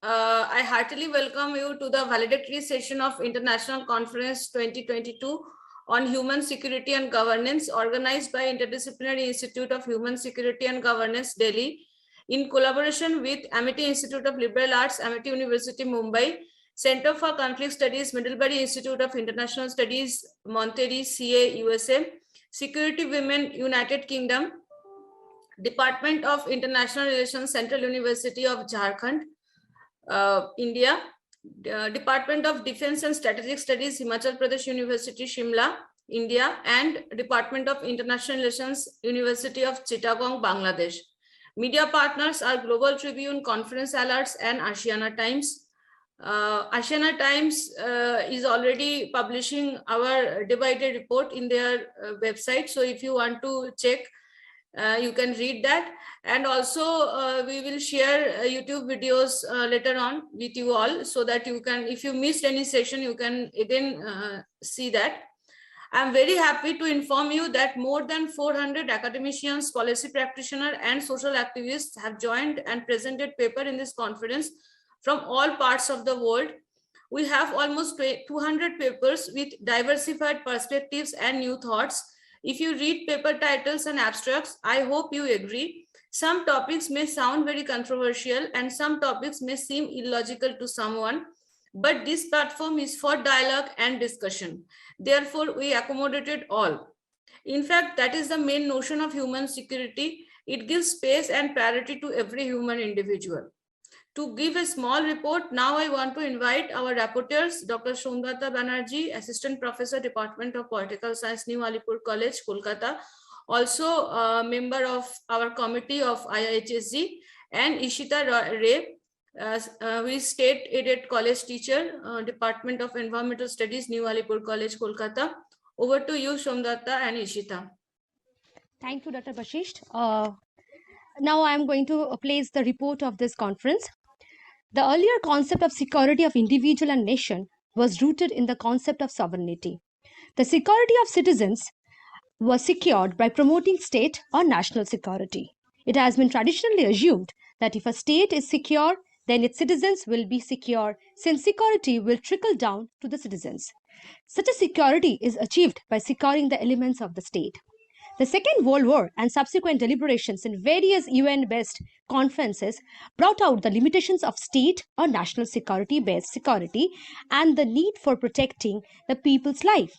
I heartily welcome you to the valedictory session of International Conference 2022 on Human Security and Governance, organized by Interdisciplinary Institute of Human Security and Governance, Delhi, in collaboration with Amity Institute of Liberal Arts, Amity University, Mumbai, Center for Conflict Studies, Middlebury Institute of International Studies, Monterey, CA, USA, SecurityWomen, United Kingdom, Department of International Relations, Central University of Jharkhand, India, Department of Defense and Strategic Studies, Himachal Pradesh University, Shimla, India, and Department of International Relations, University of Chittagong, Bangladesh. Media partners are Global Tribune, Conference Alerts, and Asiana Times. Asiana Times is already publishing our divided report in their website. So if you want to check, you can read that. And also we will share YouTube videos later on with you all, so that you can, if you missed any session, you can again see that. I'm very happy to inform you that more than 400 academicians, policy practitioners, and social activists have joined and presented paper in this conference from all parts of the world. We have almost 200 papers with diversified perspectives and new thoughts. If you read paper titles and abstracts, I hope you agree. Some topics may sound very controversial and some topics may seem illogical to someone, but this platform is for dialogue and discussion. Therefore, we accommodated all. In fact, that is the main notion of human security. It gives space and priority to every human individual. To give a small report, now I want to invite our rapporteurs, Dr. Somdata Banerjee, Assistant Professor, Department of Political Science, New Alipur College, Kolkata, also a member of our committee of IIHSG, and Ishita Ray, who is state-aided college teacher, Department of Environmental Studies, New Alipur College, Kolkata. Over to you, Somdata and Ishita. Thank you, Dr. Basistha. Now I am going to place the report of this conference. The earlier concept of security of individual and nation was rooted in the concept of sovereignty. The security of citizens was secured by promoting state or national security. It has been traditionally assumed that if a state is secure, then its citizens will be secure, since security will trickle down to the citizens. Such a security is achieved by securing the elements of the state. The Second World War and subsequent deliberations in various UN-based conferences brought out the limitations of state or national security-based security and the need for protecting the people's life.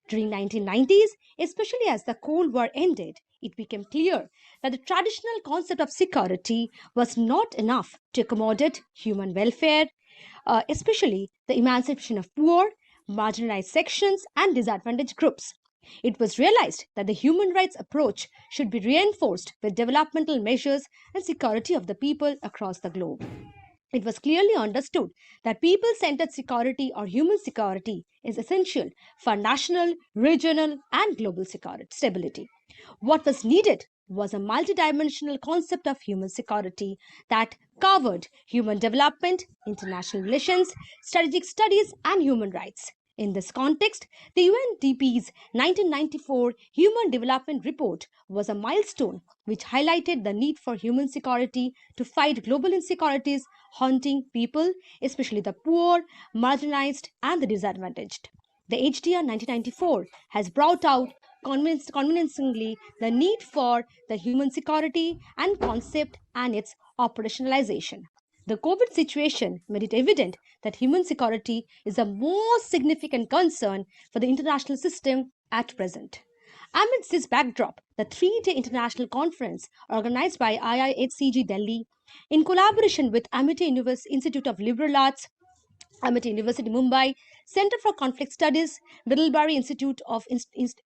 During 1990s, especially as the Cold War ended, it became clear that the traditional concept of security was not enough to accommodate human welfare, especially the emancipation of poor, marginalized sections, and disadvantaged groups. It was realized that the human rights approach should be reinforced with developmental measures and security of the people across the globe. It was clearly understood that people-centered security or human security is essential for national, regional, and global stability. What was needed was a multidimensional concept of human security that covered human development, international relations, strategic studies, and human rights. In this context, the UNDP's 1994 Human Development Report was a milestone which highlighted the need for human security to fight global insecurities haunting people, especially the poor, marginalized, and the disadvantaged. The HDR 1994 has brought out convincingly the need for the human security and concept and its operationalization. The COVID situation made it evident that human security is the most significant concern for the international system at present. Amidst this backdrop, the three-day international conference organized by IIHSG Delhi in collaboration with Amity Institute of Liberal Arts, Amity University, Mumbai, Center for Conflict Studies, Middlebury Institute of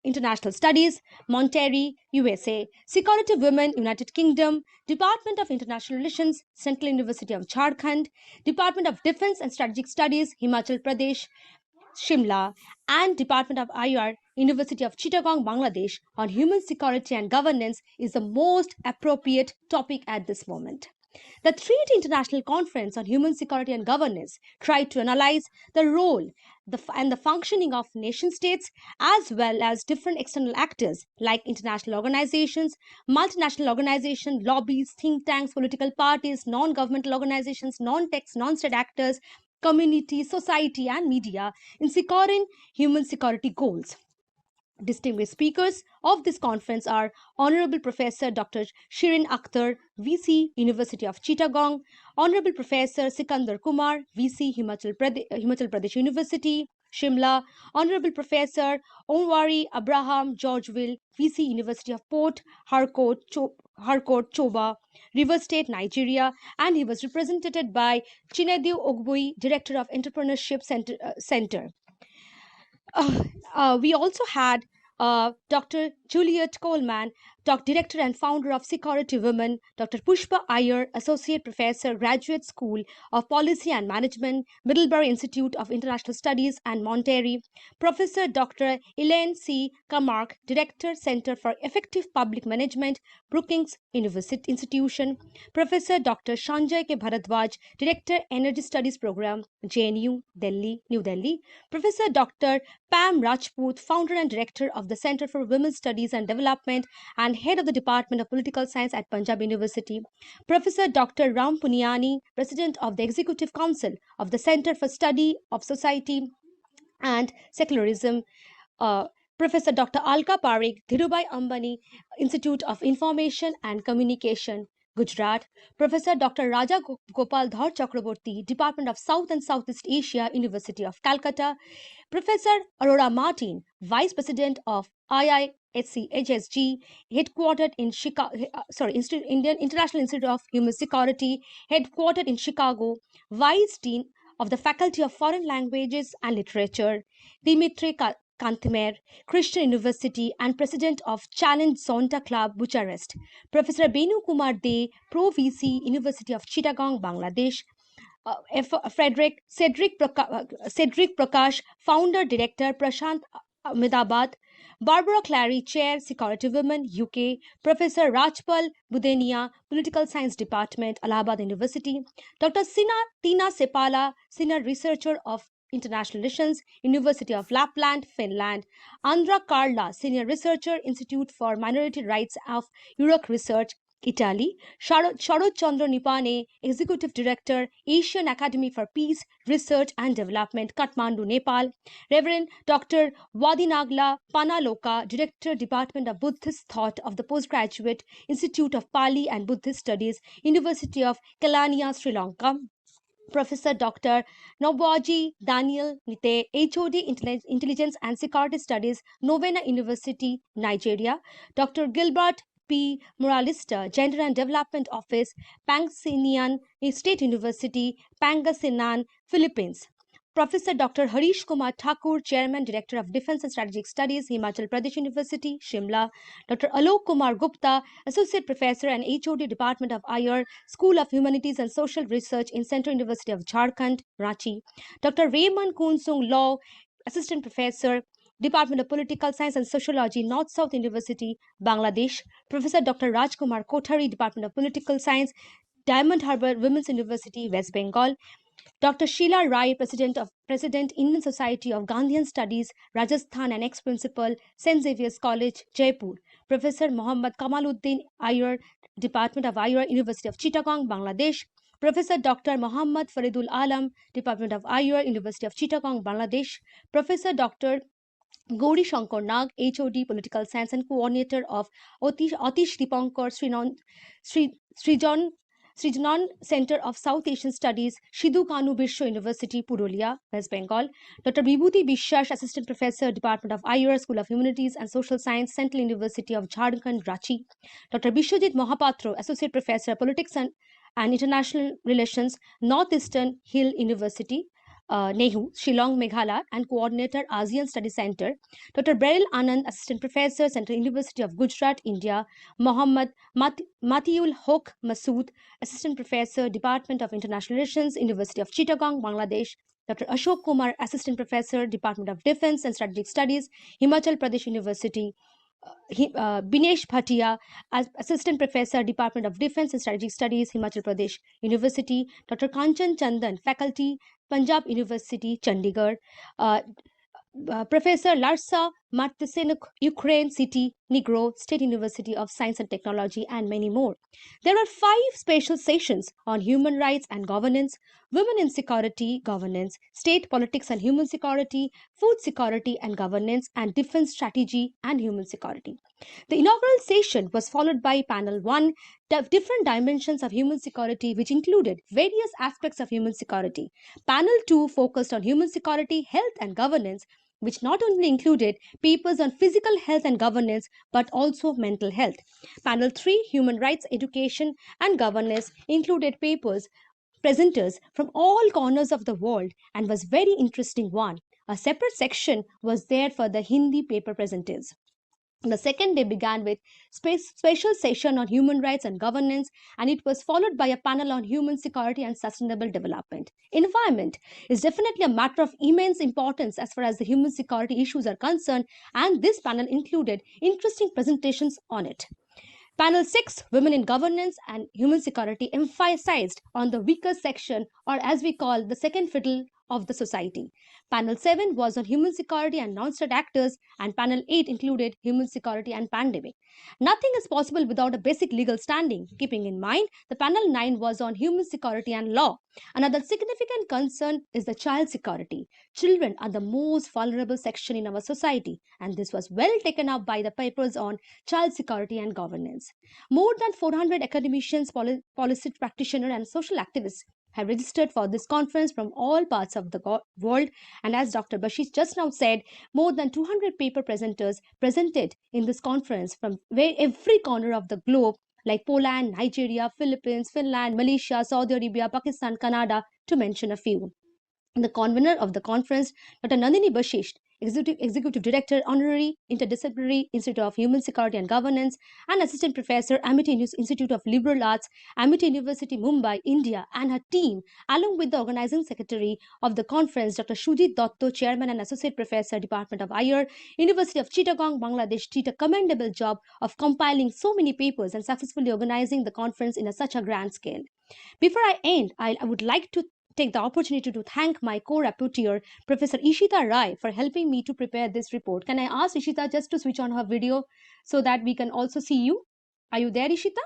International Studies, Monterey, USA, SecurityWomen, United Kingdom, Department of International Relations, Central University of Jharkhand, Department of Defense and Strategic Studies, Himachal Pradesh, Shimla, and Department of IR, University of Chittagong, Bangladesh, on human security and governance is the most appropriate topic at this moment. The Treaty International Conference on Human Security and Governance tried to analyze the role and the functioning of nation states as well as different external actors like international organizations, multinational organizations, lobbies, think tanks, political parties, non-governmental organizations, non-state actors, community, society, and media in securing human security goals. Distinguished speakers of this conference are Honorable Professor Dr. Shirin Akhtar, VC, University of Chittagong, Honorable Professor Sikandar Kumar, VC, Himachal Pradesh University, Shimla, Honorable Professor Onwari Abraham Georgeville, VC, University of Port Harcourt, Choba, River State, Nigeria, and he was represented by Chinedu Ogbui, Director of Entrepreneurship Center. We also had Dr. Juliet Colman, Director and Founder of SecurityWomen, Dr. Pushpa Iyer, Associate Professor, Graduate School of Policy and Management, Middlebury Institute of International Studies and Monterey, Professor Dr. Elaine C. Kamark, Director, Center for Effective Public Management, Brookings University Institution, Professor Dr. Sanjay K. Bharadwaj, Director, Energy Studies Program, JNU, Delhi, New Delhi, Professor Dr. Pam Rajput, Founder and Director of the Center for Women's Studies and Development and Head of the Department of Political Science at Punjab University, Professor Dr. Ram Puniani, President of the Executive Council of the Center for Study of Society and Secularism, Professor Dr. Alka Parekh, Dhirubhai Ambani Institute of Information and Communication, Gujarat, Professor Dr. Raja Gopal Dhar Chakraborti, Department of South and Southeast Asia, University of Calcutta, Professor Aurora Martin, Vice President of IIHSG, headquartered in Indian International Institute of Human Security, headquartered in Chicago, Vice Dean of the Faculty of Foreign Languages and Literature, Dimitri Kantemer, Christian University, and President of Challenge Zonta Club, Bucharest, Professor Benu Kumar De, Pro VC, University of Chittagong, Bangladesh, Cedric Prakash, Founder Director, Prashant Ahmedabad, Barbara Clary, Chair, SecurityWomen, UK, Professor Rajpal Budenia, Political Science Department, Allahabad University, Dr. Tiina Seppälä, Senior Researcher of International Relations, University of Lapland, Finland, Andra Carla, Senior Researcher, Institute for Minority Rights of Europe Research, Italy, Sharad Chandra Nipane, Executive Director, Asian Academy for Peace, Research and Development, Kathmandu, Nepal, Reverend Dr. Wadinagla Panaloka, Director, Department of Buddhist Thought of the Postgraduate Institute of Pali and Buddhist Studies, University of Kelaniya, Sri Lanka, Professor Dr. Nobuaji Daniel Nite, HOD Intelligence and Security Studies, Novena University, Nigeria, Dr. Gilbert P. Moralista, Gender and Development Office, Pangasinan State University, Pangasinan, Philippines. Professor Dr. Harish Kumar Thakur, Chairman, Director of Defense and Strategic Studies, Himachal Pradesh University, Shimla. Dr. Alok Kumar Gupta, Associate Professor and HOD Department of IR, School of Humanities and Social Research in Central University of Jharkhand, Ranchi. Dr. Raymond Kunsung Law, Assistant Professor, Department of Political Science and Sociology, North-South University, Bangladesh. Professor Dr. Rajkumar Kothari, Department of Political Science, Diamond Harbour Women's University, West Bengal. Dr. Sheila Rai, President Indian Society of Gandhian Studies, Rajasthan, and ex-principal, St. Xavier's College, Jaipur. Professor Muhammad Kamaluddin Iyer, Department of Iyer, University of Chittagong, Bangladesh. Professor Dr. Muhammad Faridul Alam, Department of Iyer, University of Chittagong, Bangladesh. Professor Dr. Gauri Shankar Nag, HOD Political Science and Coordinator of Atish Dipankar Srijanan Center of South Asian Studies, Shidhu Kanu Bisho University, Purulia, West Bengal. Dr. Vibhuti Bishash, Assistant Professor, Department of IR, School of Humanities and Social Science, Central University of Jharkhand, Ranchi. Dr. Bishwajit Mohapatro, Associate Professor, Politics and International Relations, Northeastern Hill University, Nehu, Shillong, Meghalaya, and Coordinator, ASEAN Study Center. Dr. Beryl Anand, Assistant Professor, Central University of Gujarat, India. Mohammad Matiul Hok Masood, Assistant Professor, Department of International Relations, University of Chittagong, Bangladesh. Dr. Ashok Kumar, Assistant Professor, Department of Defense and Strategic Studies, Himachal Pradesh University. Binesh Bhatia, as Assistant Professor, Department of Defense and Strategic Studies, Himachal Pradesh University, Dr. Kanchan Chandan, Faculty, Punjab University, Chandigarh, Professor Larysa, Martseniuk, Ukraine City, Dnipro, State University of Science and Technology, and many more. There are 5 special sessions on human rights and governance, women in security governance, state politics and human security, food security and governance, and defense strategy and human security. The inaugural session was followed by panel 1, different dimensions of human security, which included various aspects of human security. Panel 2 focused on human security, health and governance, which not only included papers on physical health and governance, but also mental health. Panel 3, human rights, education and governance, included papers, presenters from all corners of the world, and was very interesting one. A separate section was there for the Hindi paper presenters. The second day began with special session on human rights and governance, and it was followed by a panel on human security and sustainable development. Environment is definitely a matter of immense importance as far as the human security issues are concerned, and this panel included interesting presentations on it. Panel 6, Women in Governance and Human Security, emphasized on the weaker section, or as we call the second fiddle of the society. Panel 7 was on human security and non-state actors, and panel 8 included human security and pandemic. Nothing is possible without a basic legal standing. Keeping in mind, the panel 9 was on human security and law. Another significant concern is the child security. Children are the most vulnerable section in our society, and this was well taken up by the papers on child security and governance. More than 400 academicians, policy practitioners, and social activists have registered for this conference from all parts of the world, and as Dr. Bashish just now said, more than 200 paper presenters presented in this conference from every corner of the globe, like Poland, Nigeria, Philippines, Finland, Malaysia, Saudi Arabia, Pakistan, Canada, to mention a few. The convener of the conference, Dr. Nandini Bashish, Executive Director, Honorary, Interdisciplinary Institute of Human Security and Governance, and Assistant Professor, Amity Institute of Liberal Arts, Amity University, Mumbai, India, and her team, along with the organizing secretary of the conference, Dr. Shujit Dotto, Chairman and Associate Professor, Department of IR, University of Chittagong, Bangladesh, did a commendable job of compiling so many papers and successfully organizing the conference in such a grand scale. Before I end, I would like to take the opportunity to thank my co-rapporteur, Professor Ishita Rai, for helping me to prepare this report. Can I ask Ishita just to switch on her video so that we can also see you? Are you there, Ishita?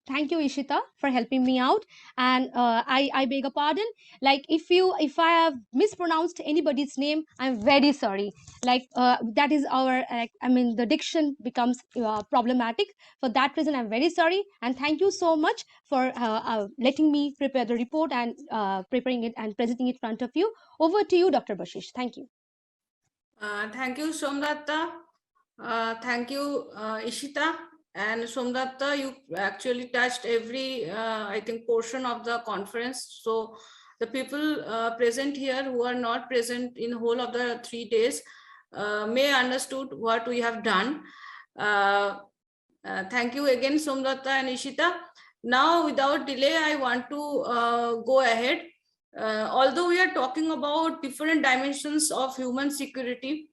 Thank you, Ishita, for helping me out. And I beg a pardon. Like, if I have mispronounced anybody's name, I'm very sorry. Like, that is our, the diction becomes problematic. For that reason, I'm very sorry. And thank you so much for letting me prepare the report and preparing it and presenting it in front of you. Over to you, Dr. Bashish. Thank you. Thank you, Somdatta. Thank you, Ishita. And Somdatta, you actually touched every, I think, portion of the conference. So the people present here who are not present in whole of the 3 days may understood what we have done. Thank you again, Somdatta and Ishita. Now, without delay, I want to go ahead. Although we are talking about different dimensions of human security,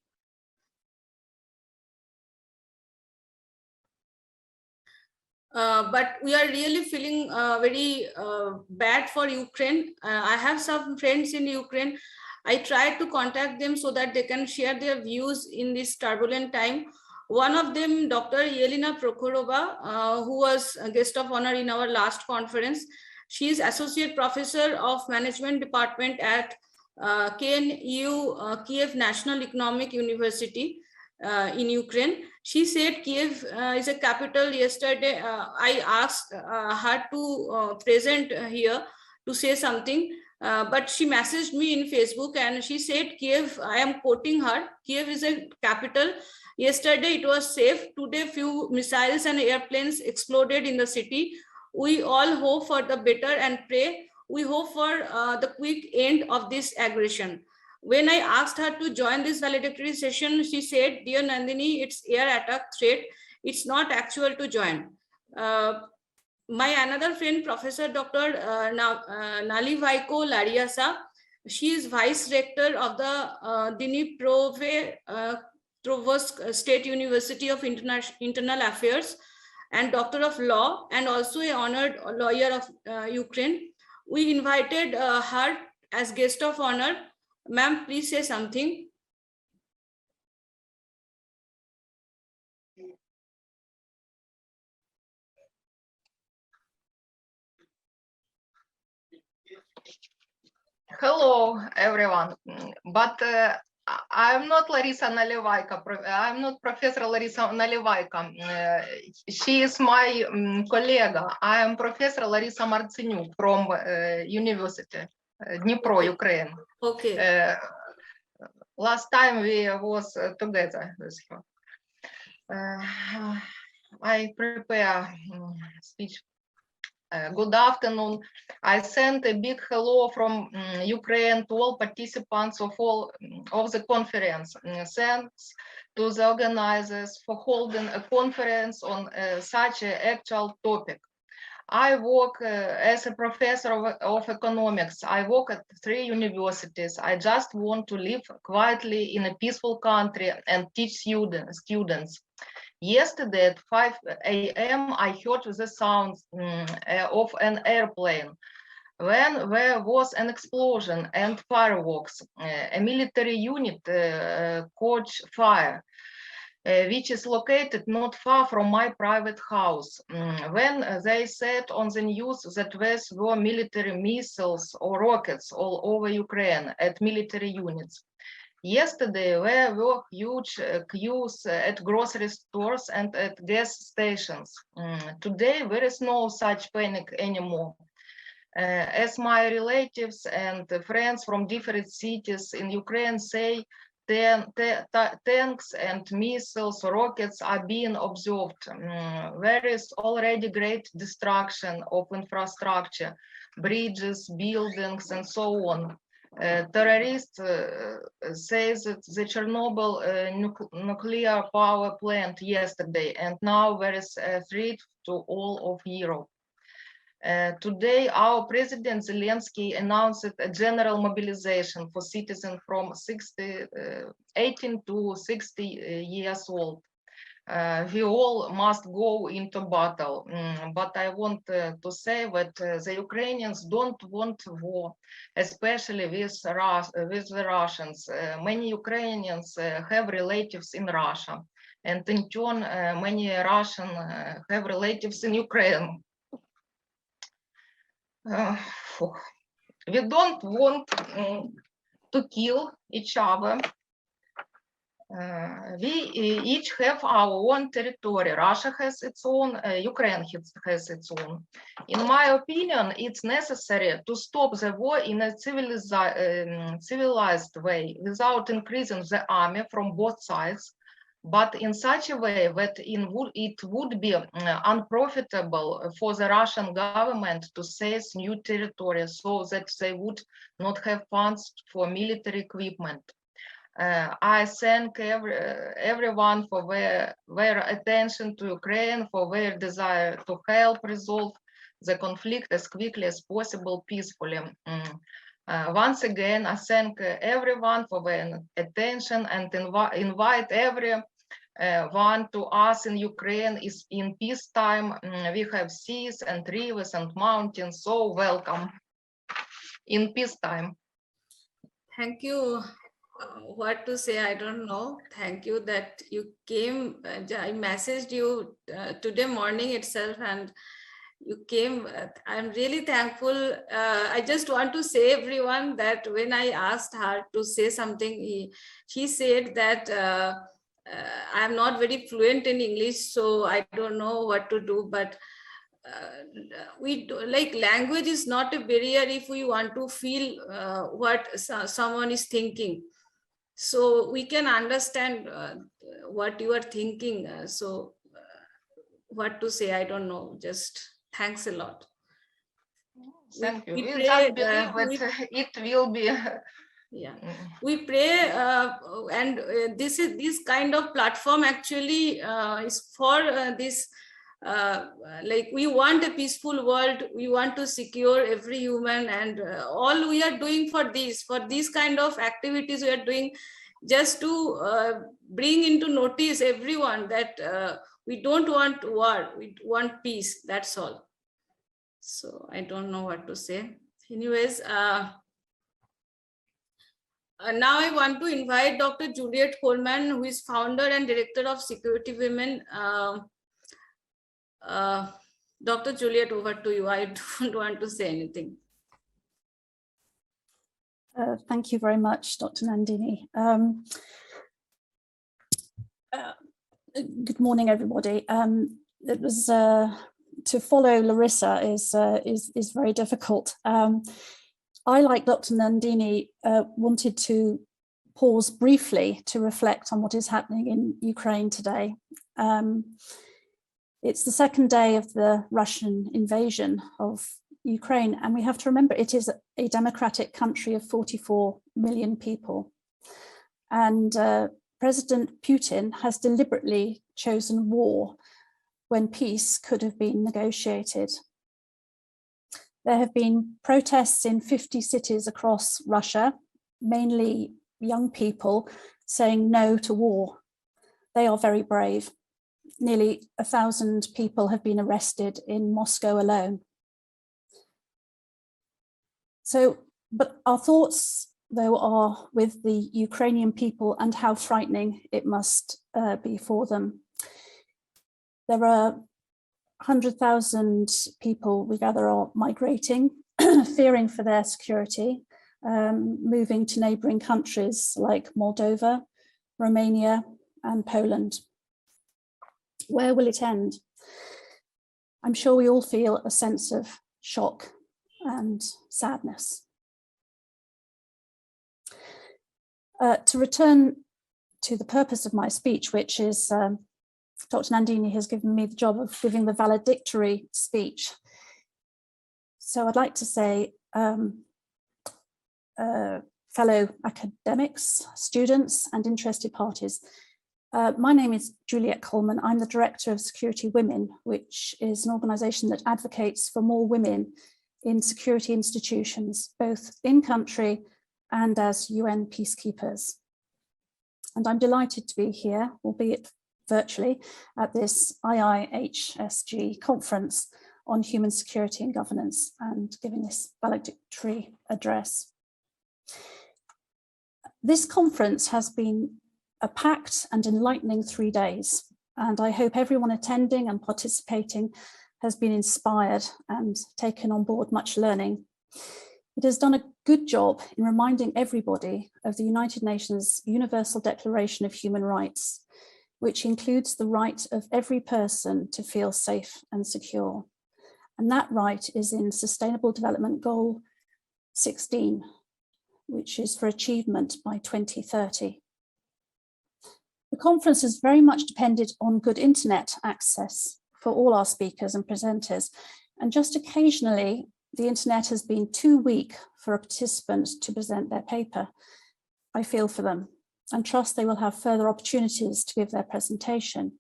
but we are really feeling very bad for Ukraine. I have some friends in Ukraine. I tried to contact them so that they can share their views in this turbulent time. One of them, Dr. Yelena Prokhorova, who was a guest of honor in our last conference. She is Associate Professor of Management Department at KNU, Kiev National Economic University in Ukraine. She said Kiev is a capital. Yesterday, I asked her to present here to say something, but she messaged me in Facebook and she said, Kiev, I am quoting her, Kiev is a capital. Yesterday it was safe. Today, few missiles and airplanes exploded in the city. We all hope for the better and pray. We hope for the quick end of this aggression. When I asked her to join this valedictory session, she said, dear Nandini, it's air attack threat. It's not actual to join. My another friend, Professor Dr. Nalivaiko Larysa, She is Vice Rector of the Dnipro State University of Internal Affairs and Doctor of Law, and also a honored lawyer of Ukraine. We invited her as guest of honor. Ma'am, please say something. Hello, everyone. But I'm not Larysa Nalyvaika. I'm not Professor Larysa Nalyvaika. She is my colleague. I am Professor Larysa Martseniuk from University, Dnipro, Ukraine. Okay. Last time we was together with her. I prepare speech. Good afternoon. I send a big hello from Ukraine to all participants of the conference. Thanks to the organizers for holding a conference on such an actual topic. I work as a professor of economics. I work at 3 universities. I just want to live quietly in a peaceful country and teach students. Yesterday at 5 a.m. I heard the sounds of an airplane. When there was an explosion and fireworks, a military unit caught fire, which is located not far from my private house. When they said on the news that there were military missiles or rockets all over Ukraine at military units. Yesterday, there were huge queues at grocery stores and at gas stations. Today, there is no such panic anymore. As my relatives and friends from different cities in Ukraine say, tanks and missiles, rockets are being observed. There is already great destruction of infrastructure, bridges, buildings, and so on. Terrorists say that the Chernobyl nuclear power plant yesterday, and now there is a threat to all of Europe. Today, our President Zelensky announced a general mobilization for citizens from 18 to 60 years old. We all must go into battle, but I want to say that the Ukrainians don't want war, especially with the Russians. Many Ukrainians have relatives in Russia, and in turn, many Russians have relatives in Ukraine. We don't want to kill each other. We each have our own territory. Russia has its own, Ukraine has its own. In my opinion, it's necessary to stop the war in a civilized way without increasing the army from both sides, but in such a way that it would be unprofitable for the Russian government to seize new territory so that they would not have funds for military equipment. I thank everyone for their attention to Ukraine, for their desire to help resolve the conflict as quickly as possible peacefully. Once again, I thank everyone for their attention and invite everyone to us in Ukraine. Is in peacetime. We have seas and rivers and mountains, so welcome in peacetime. Thank you. What to say, I don't know. Thank you that you came. I messaged you today morning itself and you came. I'm really thankful. I just want to say everyone that when I asked her to say something, she said that I'm not very fluent in English, so I don't know what to do, but we do, like, language is not a barrier if we want to feel what someone is thinking. So we can understand what you are thinking. What to say, I don't know. Just thanks a lot. Thank you. We just believe that it will be. Yeah, we pray, and this kind of platform actually is for this like we want a peaceful world, we want to secure every human, and all we are doing for these kind of activities we are doing just to bring into notice everyone that we don't want war, we want peace, that's all. So I don't know what to say. Anyways, now I want to invite Dr. Juliet Colman, who is founder and director of SecurityWomen. Dr. Juliet, over to you. I don't want to say anything. Thank you very much, Dr. Nandini. Good morning, everybody. It was to follow Larysa is very difficult. I, like Dr. Nandini, wanted to pause briefly to reflect on what is happening in Ukraine today. It's the second day of the Russian invasion of Ukraine, and we have to remember it is a democratic country of 44 million people. And President Putin has deliberately chosen war when peace could have been negotiated. There have been protests in 50 cities across Russia, mainly young people saying no to war. They are very brave. Nearly 1,000 people have been arrested in Moscow alone. So, but our thoughts, though, are with the Ukrainian people and how frightening it must be for them. There are 100,000 people, we gather, are migrating, fearing for their security, moving to neighbouring countries like Moldova, Romania, and Poland. Where will it end? I'm sure we all feel a sense of shock and sadness. To return to the purpose of my speech, which is Dr. Nandini has given me the job of giving the valedictory speech. So I'd like to say, fellow academics, students, and interested parties, my name is Juliet Colman. I'm the director of SecurityWomen, which is an organisation that advocates for more women in security institutions, both in country and as UN peacekeepers. And I'm delighted to be here, albeit virtually, at this IIHSG conference on human security and governance, and giving this valedictory address. This conference has been a packed and enlightening 3 days, and I hope everyone attending and participating has been inspired and taken on board much learning. It has done a good job in reminding everybody of the United Nations Universal Declaration of Human Rights, which includes the right of every person to feel safe and secure. And that right is in Sustainable Development Goal 16, which is for achievement by 2030. The conference has very much depended on good internet access for all our speakers and presenters, and just occasionally the internet has been too weak for a participant to present their paper. I feel for them and trust they will have further opportunities to give their presentation.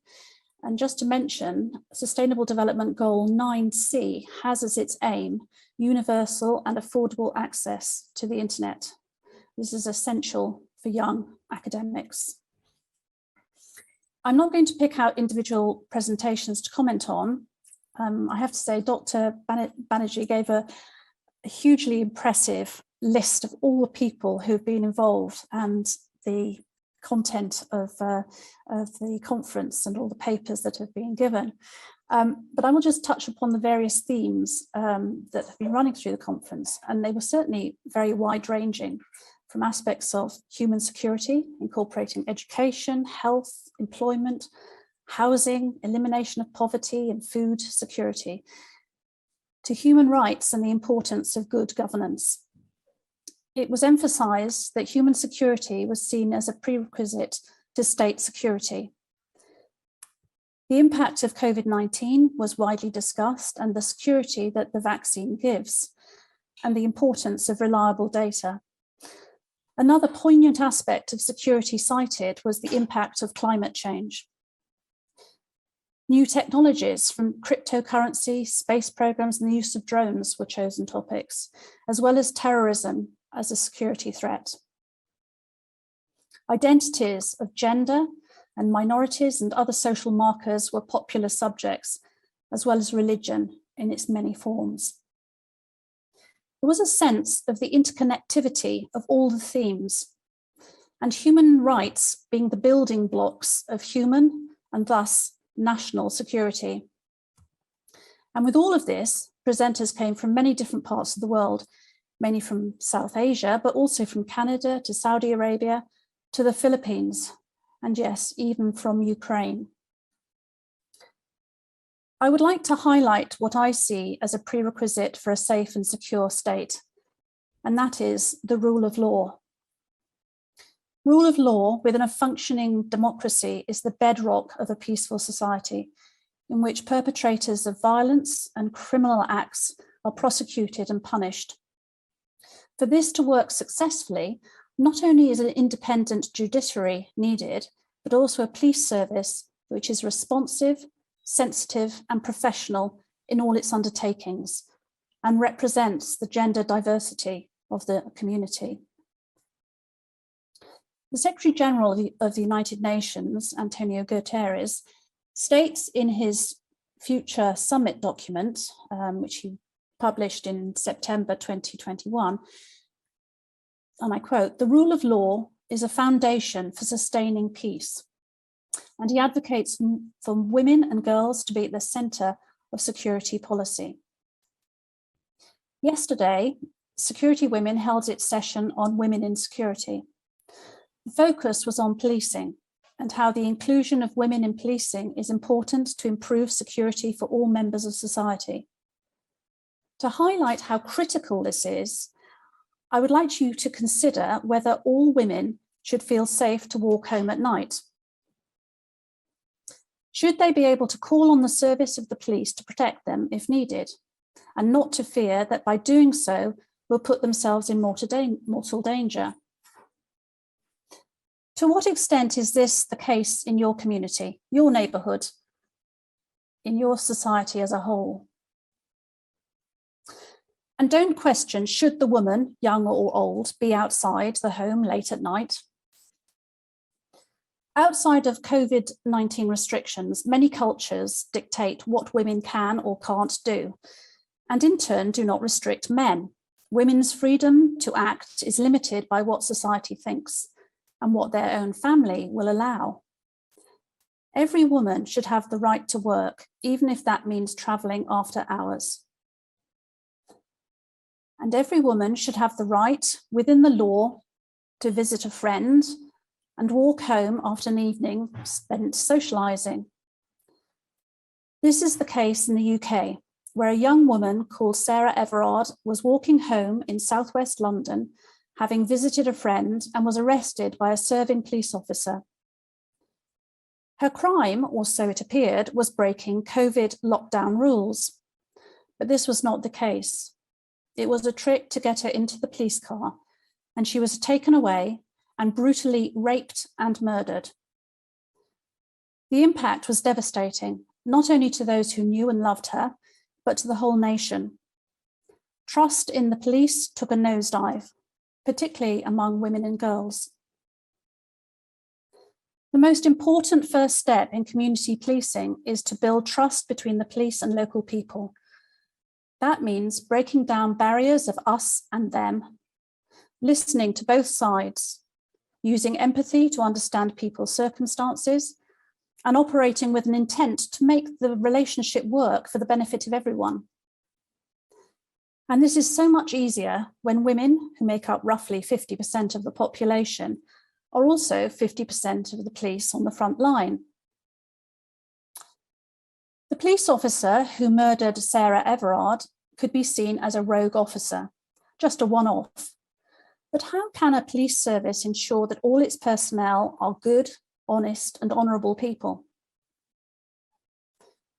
And just to mention, Sustainable Development Goal 9C has as its aim universal and affordable access to the internet. This is essential for young academics. I'm not going to pick out individual presentations to comment on. I have to say, Dr. Banerjee gave a hugely impressive list of all the people who've been involved and the content of the conference and all the papers that have been given. But I will just touch upon the various themes that have been running through the conference, and they were certainly very wide-ranging, from aspects of human security, incorporating education, health, employment, housing, elimination of poverty and food security, to human rights and the importance of good governance. It was emphasised that human security was seen as a prerequisite to state security. The impact of COVID-19 was widely discussed, and the security that the vaccine gives, and the importance of reliable data. Another poignant aspect of security cited was the impact of climate change. New technologies from cryptocurrency, space programs, and the use of drones were chosen topics, as well as terrorism as a security threat. Identities of gender and minorities and other social markers were popular subjects, as well as religion in its many forms. There was a sense of the interconnectivity of all the themes, and human rights being the building blocks of human and thus national security. And with all of this, presenters came from many different parts of the world, mainly from South Asia, but also from Canada to Saudi Arabia to the Philippines, and yes, even from Ukraine. I would like to highlight what I see as a prerequisite for a safe and secure state, and that is the rule of law. Rule of law within a functioning democracy is the bedrock of a peaceful society in which perpetrators of violence and criminal acts are prosecuted and punished. For this to work successfully, not only is an independent judiciary needed, but also a police service which is responsive, sensitive, and professional in all its undertakings and represents the gender diversity of the community. The Secretary General of the United Nations, Antonio Guterres, states in his future summit document, which he published in September 2021, and I quote, "The rule of law is a foundation for sustaining peace." And he advocates for women and girls to be at the center of security policy. Yesterday, SecurityWomen held its session on women in security. The focus was on policing and how the inclusion of women in policing is important to improve security for all members of society. To highlight how critical this is, I would like you to consider whether all women should feel safe to walk home at night. Should they be able to call on the service of the police to protect them if needed, and not to fear that by doing so will put themselves in mortal danger? To what extent is this the case in your community, your neighbourhood, in your society as a whole? And don't question, should the woman, young or old, be outside the home late at night? Outside of COVID-19 restrictions, many cultures dictate what women can or can't do, and in turn do not restrict men. Women's freedom to act is limited by what society thinks and what their own family will allow. Every woman should have the right to work, even if that means travelling after hours. And every woman should have the right, within the law, to visit a friend and walk home after an evening spent socialising. This is the case in the UK, where a young woman called Sarah Everard was walking home in southwest London, having visited a friend, and was arrested by a serving police officer. Her crime, or so it appeared, was breaking COVID lockdown rules. But this was not the case. It was a trick to get her into the police car, and she was taken away and brutally raped and murdered. The impact was devastating, not only to those who knew and loved her, but to the whole nation. Trust in the police took a nosedive, particularly among women and girls. The most important first step in community policing is to build trust between the police and local people. That means breaking down barriers of us and them, listening to both sides, using empathy to understand people's circumstances, and operating with an intent to make the relationship work for the benefit of everyone. And this is so much easier when women, who make up roughly 50% of the population, are also 50% of the police on the front line. The police officer who murdered Sarah Everard could be seen as a rogue officer, just a one-off. But how can a police service ensure that all its personnel are good, honest, and honourable people?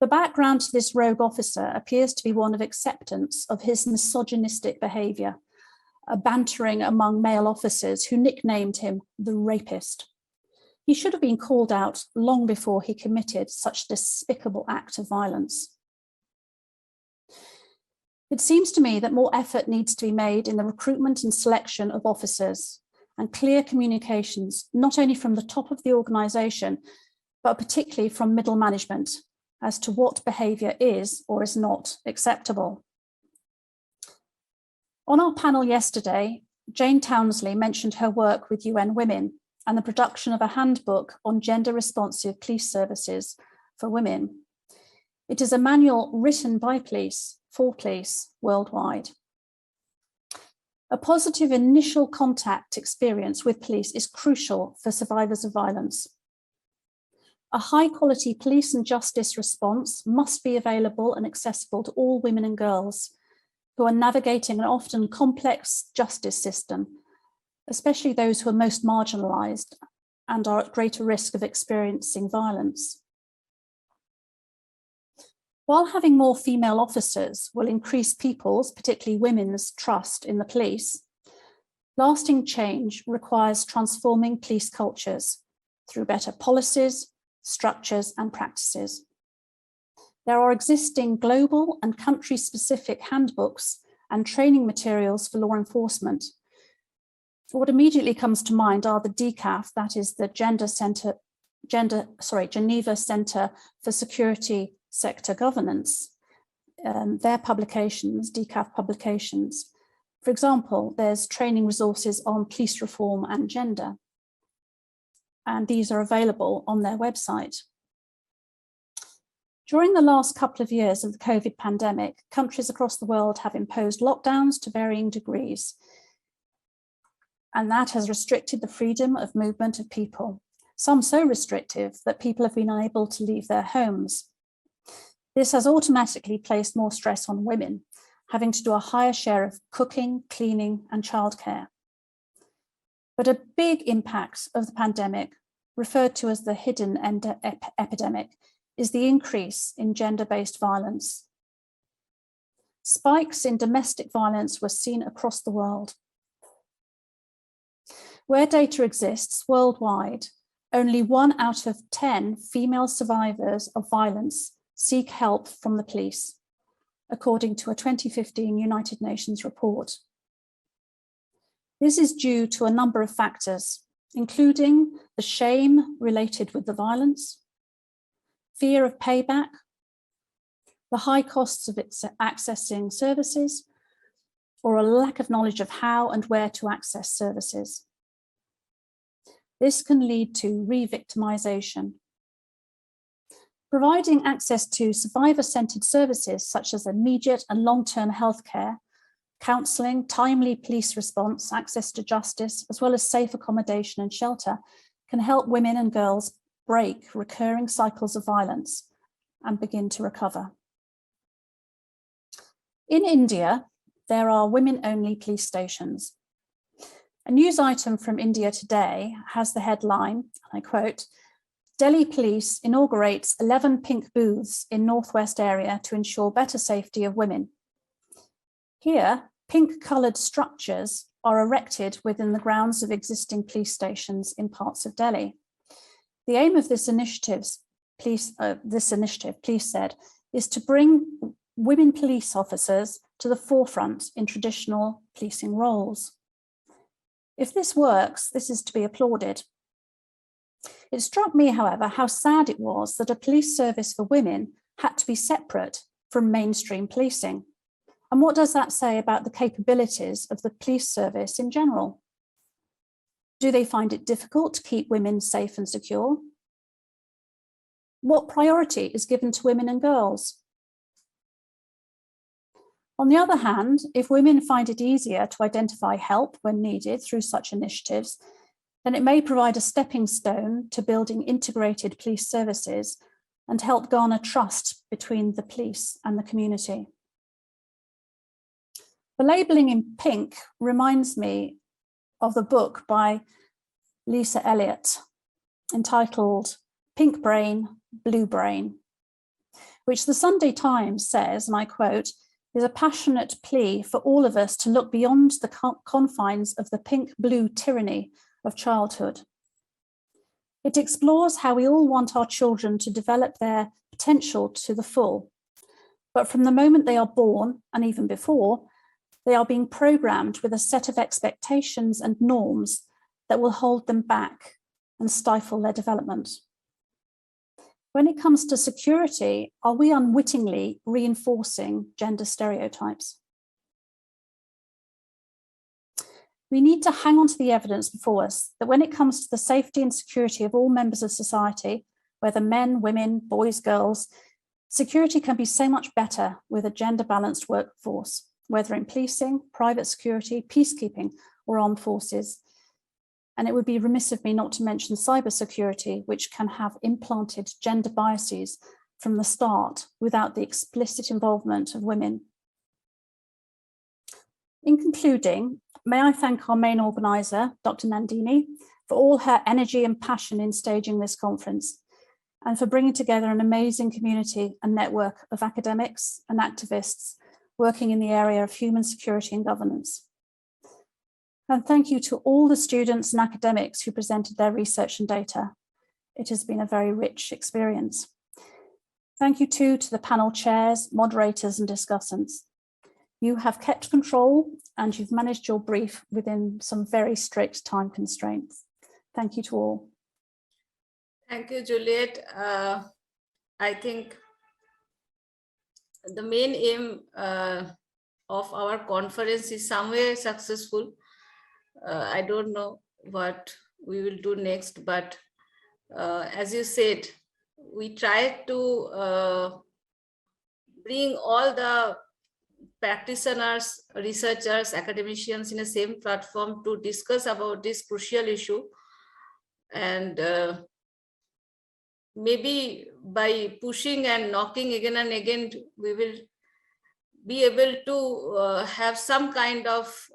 The background to this rogue officer appears to be one of acceptance of his misogynistic behaviour, a bantering among male officers who nicknamed him the rapist. He should have been called out long before he committed such a despicable act of violence. It seems to me that more effort needs to be made in the recruitment and selection of officers, and clear communications, not only from the top of the organisation, but particularly from middle management, as to what behaviour is or is not acceptable. On our panel yesterday, Jane Townsley mentioned her work with UN Women and the production of a handbook on gender-responsive police services for women. It is a manual written by police for police worldwide. A positive initial contact experience with police is crucial for survivors of violence. A high-quality police and justice response must be available and accessible to all women and girls who are navigating an often complex justice system, especially those who are most marginalised and are at greater risk of experiencing violence. While having more female officers will increase people's, particularly women's, trust in the police, lasting change requires transforming police cultures through better policies, structures, and practices. There are existing global and country-specific handbooks and training materials for law enforcement. What immediately comes to mind are the DCAF, that is the Geneva Centre for Security Sector Governance, their publications, DCAF publications. For example, there's training resources on police reform and gender, and these are available on their website. During the last couple of years of the COVID pandemic, countries across the world have imposed lockdowns to varying degrees, and that has restricted the freedom of movement of people, some so restrictive that people have been unable to leave their homes. This has automatically placed more stress on women, having to do a higher share of cooking, cleaning, and childcare. But a big impact of the pandemic, referred to as the hidden epidemic, is the increase in gender-based violence. Spikes in domestic violence were seen across the world. Where data exists worldwide, only 1 out of 10 female survivors of violence seek help from the police, according to a 2015 United Nations report. This is due to a number of factors, including the shame related with the violence, fear of payback, the high costs of accessing services, or a lack of knowledge of how and where to access services. This can lead to re-victimization. Providing access to survivor-centered services such as immediate and long-term healthcare, counselling, timely police response, access to justice, as well as safe accommodation and shelter can help women and girls break recurring cycles of violence and begin to recover. In India, there are women-only police stations. A news item from India Today has the headline, and I quote, "Delhi Police inaugurates 11 pink booths in Northwest area to ensure better safety of women." Here, pink-coloured structures are erected within the grounds of existing police stations in parts of Delhi. The aim of this initiative, police said, is to bring women police officers to the forefront in traditional policing roles. If this works, this is to be applauded. It struck me, however, how sad it was that a police service for women had to be separate from mainstream policing. And what does that say about the capabilities of the police service in general? Do they find it difficult to keep women safe and secure? What priority is given to women and girls? On the other hand, if women find it easier to identify help when needed through such initiatives, then it may provide a stepping stone to building integrated police services and help garner trust between the police and the community. The labelling in pink reminds me of the book by Lisa Elliott entitled Pink Brain, Blue Brain, which the Sunday Times says, and I quote, is a passionate plea for all of us to look beyond the confines of the pink-blue tyranny of childhood. It explores how we all want our children to develop their potential to the full. But from the moment they are born, and even before, they are being programmed with a set of expectations and norms that will hold them back and stifle their development. When it comes to security, are we unwittingly reinforcing gender stereotypes? We need to hang on to the evidence before us that when it comes to the safety and security of all members of society, whether men, women, boys, girls, security can be so much better with a gender-balanced workforce, whether in policing, private security, peacekeeping, or armed forces. And it would be remiss of me not to mention cybersecurity, which can have implanted gender biases from the start without the explicit involvement of women. In concluding, may I thank our main organiser, Dr. Nandini, for all her energy and passion in staging this conference, and for bringing together an amazing community and network of academics and activists working in the area of human security and governance. And thank you to all the students and academics who presented their research and data. It has been a very rich experience. Thank you too to the panel chairs, moderators and discussants. You have kept control and you've managed your brief within some very strict time constraints. Thank you to all. Thank you, Juliet. I think the main aim of our conference is somewhere successful. I don't know what we will do next, but as you said, we try to bring all the practitioners, researchers, academicians in the same platform to discuss about this crucial issue. And maybe by pushing and knocking again and again, we will be able to have some kind of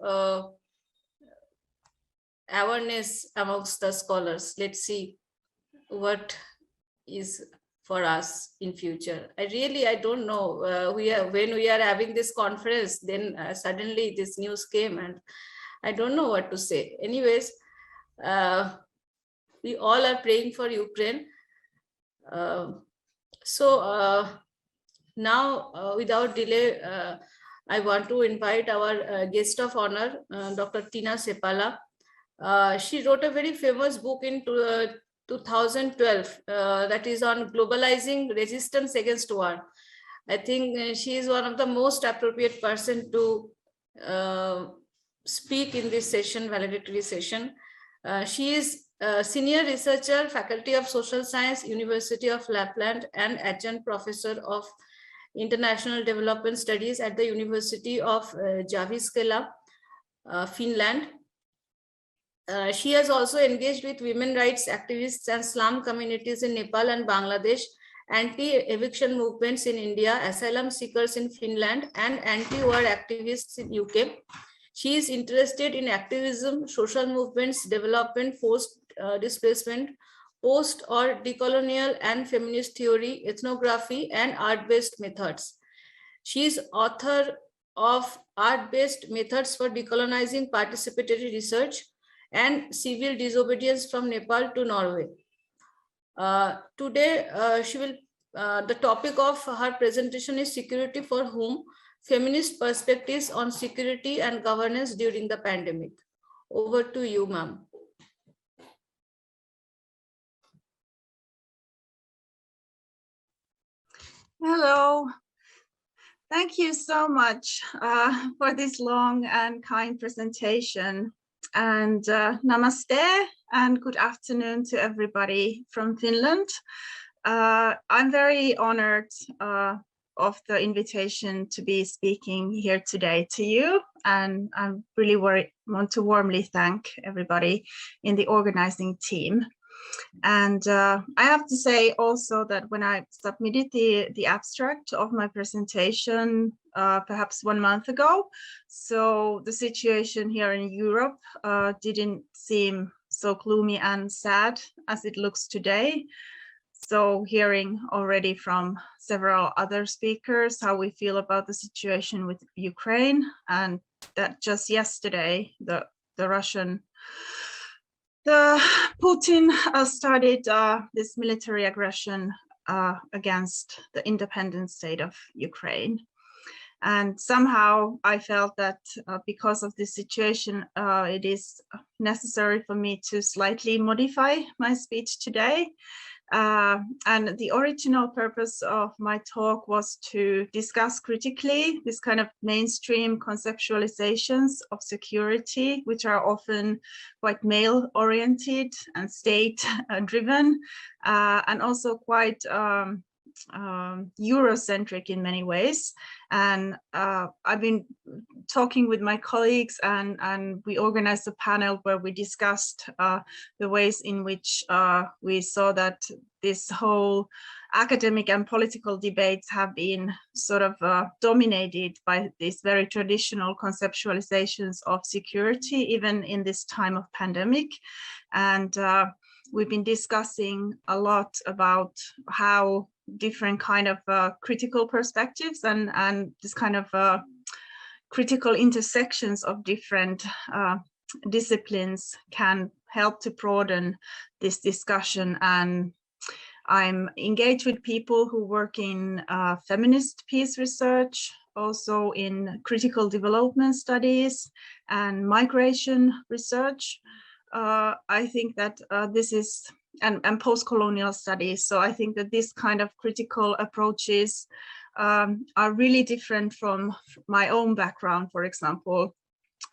awareness amongst the scholars. Let's see what is for us in future. I don't know. When we are having this conference, then suddenly this news came and I don't know what to say. Anyways, we all are praying for Ukraine. Now, without delay, I want to invite our guest of honor, Dr. Tiina Seppälä. She wrote a very famous book in 2012 that is on globalizing resistance against war. I think she is one of the most appropriate person to speak in this session, valedictory session. She is a senior researcher, Faculty of Social Science, University of Lapland, and adjunct professor of International Development Studies at the University of Jyväskylä, Finland. She has also engaged with women rights activists and slum communities in Nepal and Bangladesh, anti-eviction movements in India, asylum seekers in Finland, and anti-war activists in UK. She is interested in activism, social movements, development, forced displacement, post or decolonial and feminist theory, ethnography, and art-based methods. She is author of Art-Based Methods for Decolonizing Participatory Research and Civil Disobedience from Nepal to Norway. Today, the topic of her presentation is Security for Whom? Feminist Perspectives on Security and Governance During the Pandemic. Over to you, ma'am. Hello. Thank you so much for this long and kind presentation. And namaste and good afternoon to everybody from Finland. I'm very honored of the invitation to be speaking here today to you. And I really want to warmly thank everybody in the organizing team. And I have to say also that when I submitted the abstract of my presentation perhaps 1 month ago, so the situation here in Europe didn't seem so gloomy and sad as it looks today. So hearing already from several other speakers how we feel about the situation with Ukraine, and that just yesterday the Putin started this military aggression against the independent state of Ukraine. And somehow I felt that because of this situation, it is necessary for me to slightly modify my speech today. And the original purpose of my talk was to discuss critically this kind of mainstream conceptualizations of security, which are often quite male-oriented and state-driven, and also quite Eurocentric in many ways. And I've been talking with my colleagues, and we organized a panel where we discussed the ways in which we saw that this whole academic and political debates have been sort of dominated by these very traditional conceptualizations of security, even in this time of pandemic. And we've been discussing a lot about how different kind of critical perspectives and this kind of critical intersections of different disciplines can help to broaden this discussion. And I'm engaged with people who work in feminist peace research, also in critical development studies and migration research. I think that this is and post-colonial studies. So I think that this kind of critical approaches are really different from my own background. For example,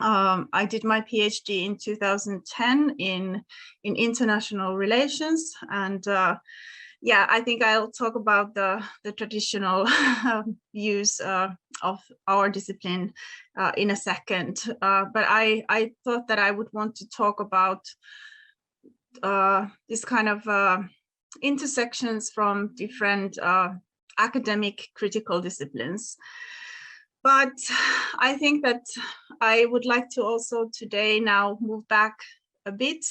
I did my PhD in 2010 in international relations, and yeah, I think I'll talk about the traditional views of our discipline in a second. But I thought that I would want to talk about this kind of intersections from different academic critical disciplines. But I think that I would like to also today now move back a bit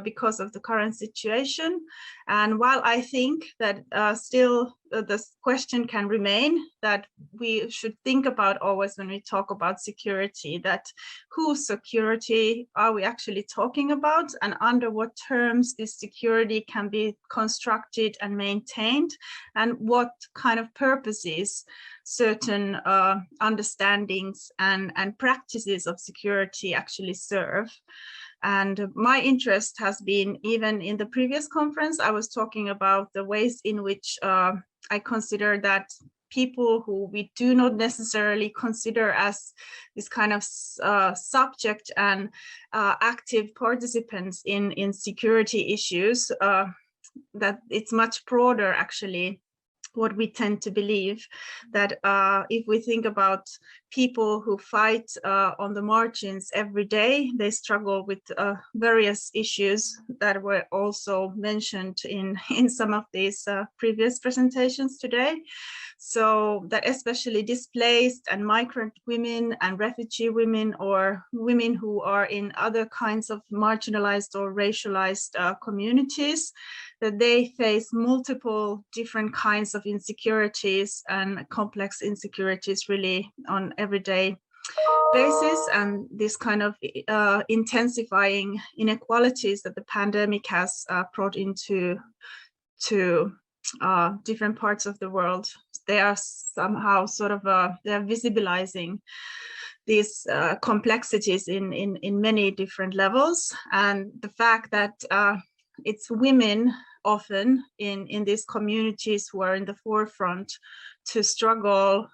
because of the current situation. And while I think that still this question can remain, that we should think about always when we talk about security, that whose security are we actually talking about, and under what terms this security can be constructed and maintained, and what kind of purposes certain understandings and practices of security actually serve. And my interest has been, even in the previous conference, I was talking about the ways in which I consider that people who we do not necessarily consider as this kind of subject and active participants in security issues, that it's much broader actually what we tend to believe, that if we think about people who fight on the margins every day, they struggle with various issues that were also mentioned in some of these previous presentations today. So that especially displaced and migrant women and refugee women, or women who are in other kinds of marginalized or racialized communities, that they face multiple different kinds of insecurities and complex insecurities really on everyday basis, and this kind of intensifying inequalities that the pandemic has brought into different parts of the world. They are somehow sort of they are visibilizing these complexities in many different levels, and the fact that it's women often in these communities who are in the forefront to struggle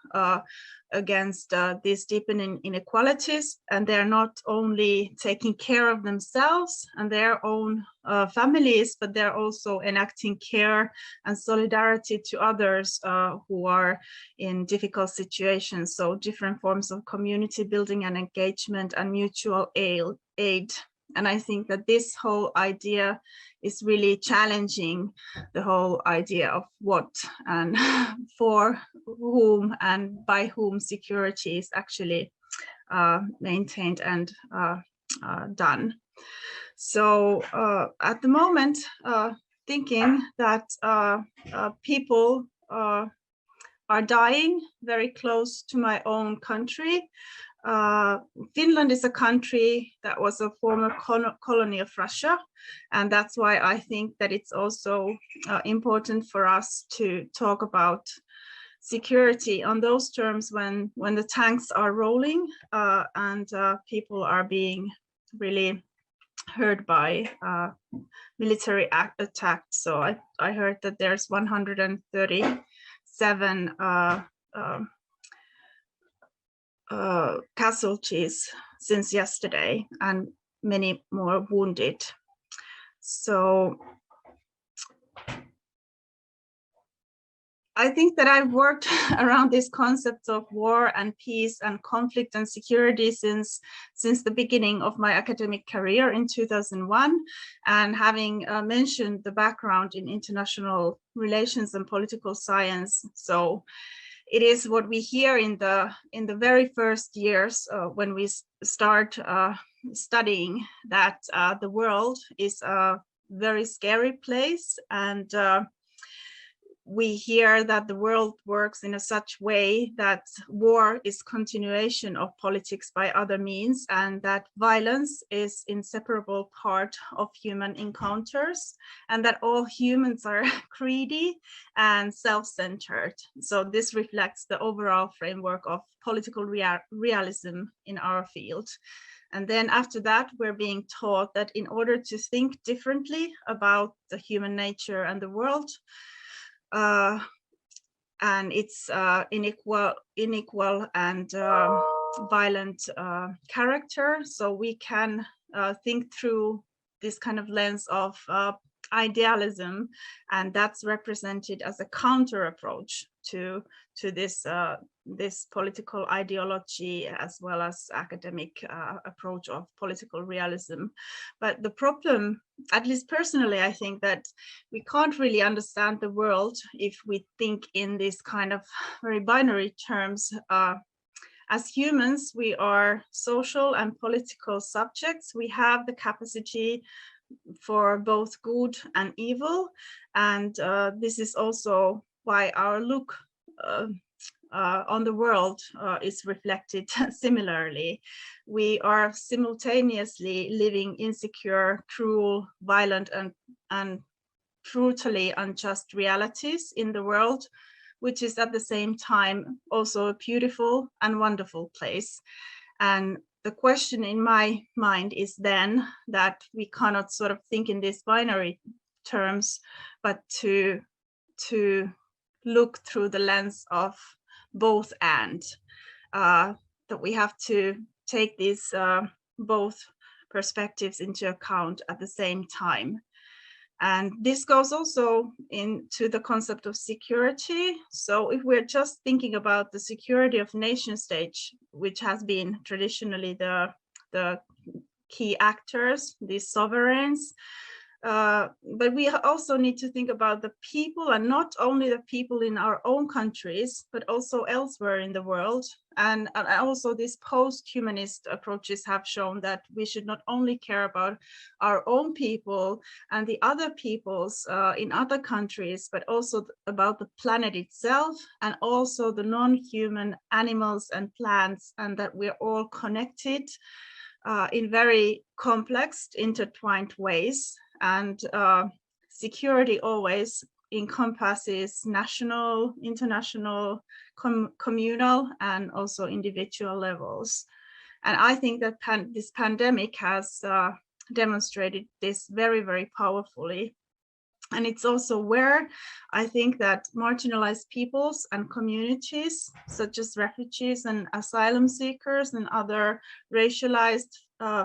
against these deepening inequalities, and they're not only taking care of themselves and their own families, but they're also enacting care and solidarity to others who are in difficult situations. So different forms of community building and engagement and mutual aid. And I think that this whole idea is really challenging the whole idea of what and for whom and by whom security is actually maintained and done. So at the moment, thinking that people are dying very close to my own country, Finland is a country that was a former colony of Russia, and that's why I think that it's also important for us to talk about security on those terms when the tanks are rolling and people are being really hurt by military attacks. So I heard that there's 137 casualties since yesterday and many more wounded. So I think that I've worked around these concepts of war and peace and conflict and security since the beginning of my academic career in 2001. And having mentioned the background in international relations and political science, so it is what we hear in the very first years when we start studying that the world is a very scary place, and we hear that the world works in a such way that war is continuation of politics by other means, and that violence is inseparable part of human encounters, and that all humans are greedy and self-centered. So this reflects the overall framework of political realism in our field. And then after that, we're being taught that in order to think differently about the human nature and the world, and its unequal and violent character. So we can think through this kind of lens of idealism, and that's represented as a counter approach to this political ideology, as well as academic approach of political realism. But the problem, at least personally, I think that we can't really understand the world if we think in this kind of very binary terms. As humans, we are social and political subjects. We have the capacity for both good and evil, and this is also why our look on the world is reflected similarly. We are simultaneously living insecure, cruel, violent, and brutally unjust realities in the world, which is at the same time also a beautiful and wonderful place. And the question in my mind is then that we cannot sort of think in these binary terms, but to look through the lens of both and, that we have to take these both perspectives into account at the same time. And this goes also into the concept of security. So if we're just thinking about the security of nation states, which has been traditionally the key actors, these sovereigns, but we also need to think about the people, and not only the people in our own countries, but also elsewhere in the world. And also these post-humanist approaches have shown that we should not only care about our own people and the other peoples in other countries, but also about the planet itself, and also the non-human animals and plants, and that we're all connected in very complex, intertwined ways. And security always encompasses national, international, communal, and also individual levels. And I think that this pandemic has demonstrated this very, very powerfully. And it's also where I think that marginalized peoples and communities, such as refugees and asylum seekers and other racialized,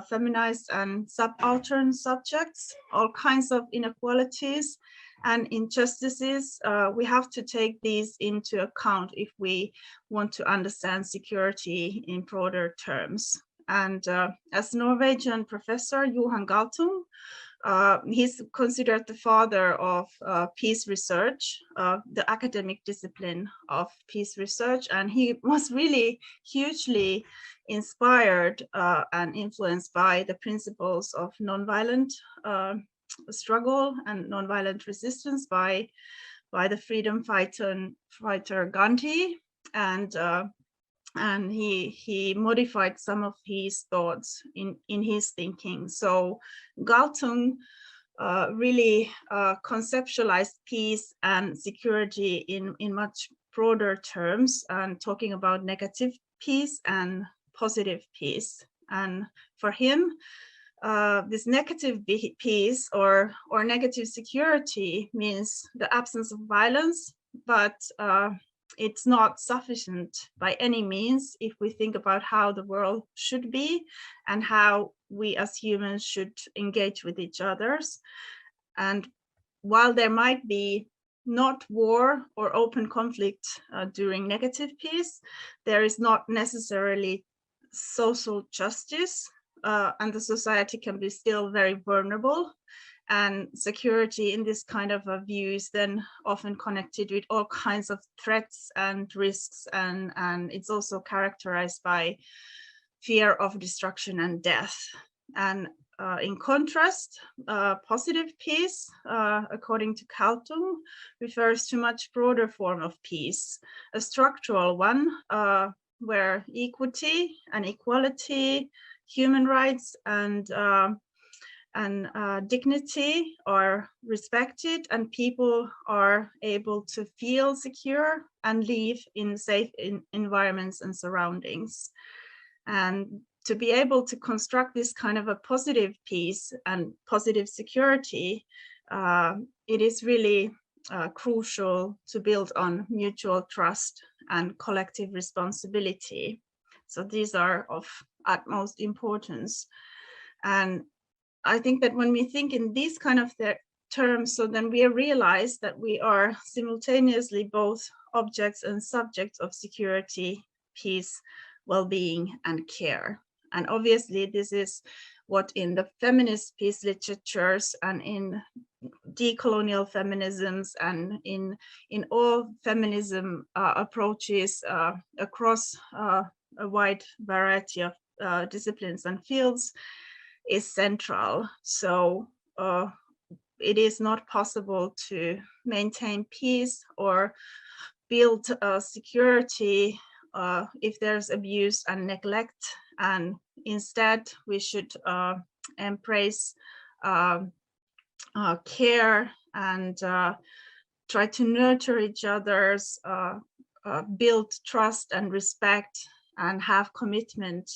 feminized and subaltern subjects, all kinds of inequalities and injustices, we have to take these into account if we want to understand security in broader terms. And as Norwegian professor Johan Galtung, he's considered the father of peace research, the academic discipline of peace research, and he was really hugely inspired and influenced by the principles of nonviolent struggle and nonviolent resistance by the freedom fighter Gandhi. And and he modified some of his thoughts in his thinking. So Galtung really conceptualized peace and security in much broader terms, and talking about negative peace and positive peace. And for him, this negative peace or negative security means the absence of violence, but it's not sufficient by any means if we think about how the world should be and how we as humans should engage with each other. And while there might be not war or open conflict during negative peace, there is not necessarily social justice, and the society can be still very vulnerable. And security in this kind of a view is then often connected with all kinds of threats and risks, and it's also characterized by fear of destruction and death. And in contrast, positive peace, according to Galtung, refers to much broader form of peace, a structural one where equity and equality, human rights and dignity are respected, and people are able to feel secure and live in safe environments and surroundings. And to be able to construct this kind of a positive peace and positive security, it is really crucial to build on mutual trust and collective responsibility. So these are of utmost importance. And I think that when we think in these kind of terms, so then we realize that we are simultaneously both objects and subjects of security, peace, well-being, and care. And obviously this is what in the feminist peace literatures and in decolonial feminisms and in all feminism approaches across a wide variety of disciplines and fields is central. So it is not possible to maintain peace or build security if there's abuse and neglect, and instead we should embrace care and try to nurture each other's, build trust and respect, and have commitment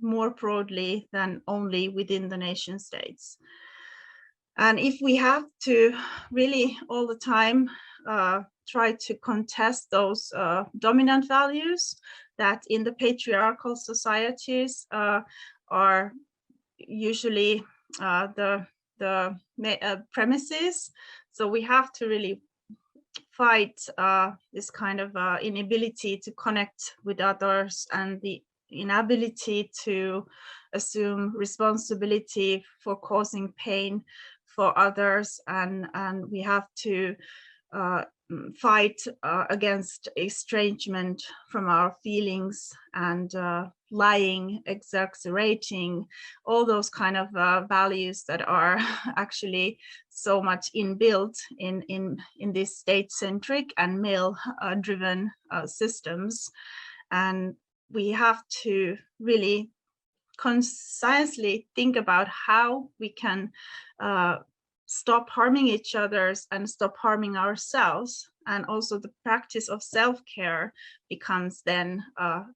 more broadly than only within the nation states. And if we have to really all the time try to contest those dominant values that in the patriarchal societies are usually the premises, so we have to really fight this kind of inability to connect with others and the inability to assume responsibility for causing pain for others, and we have to fight against estrangement from our feelings and lying, exaggerating, all those kind of values that are actually so much inbuilt in these state-centric and male-driven systems. And we have to really consciously think about how we can stop harming each other and stop harming ourselves. And also the practice of self-care becomes then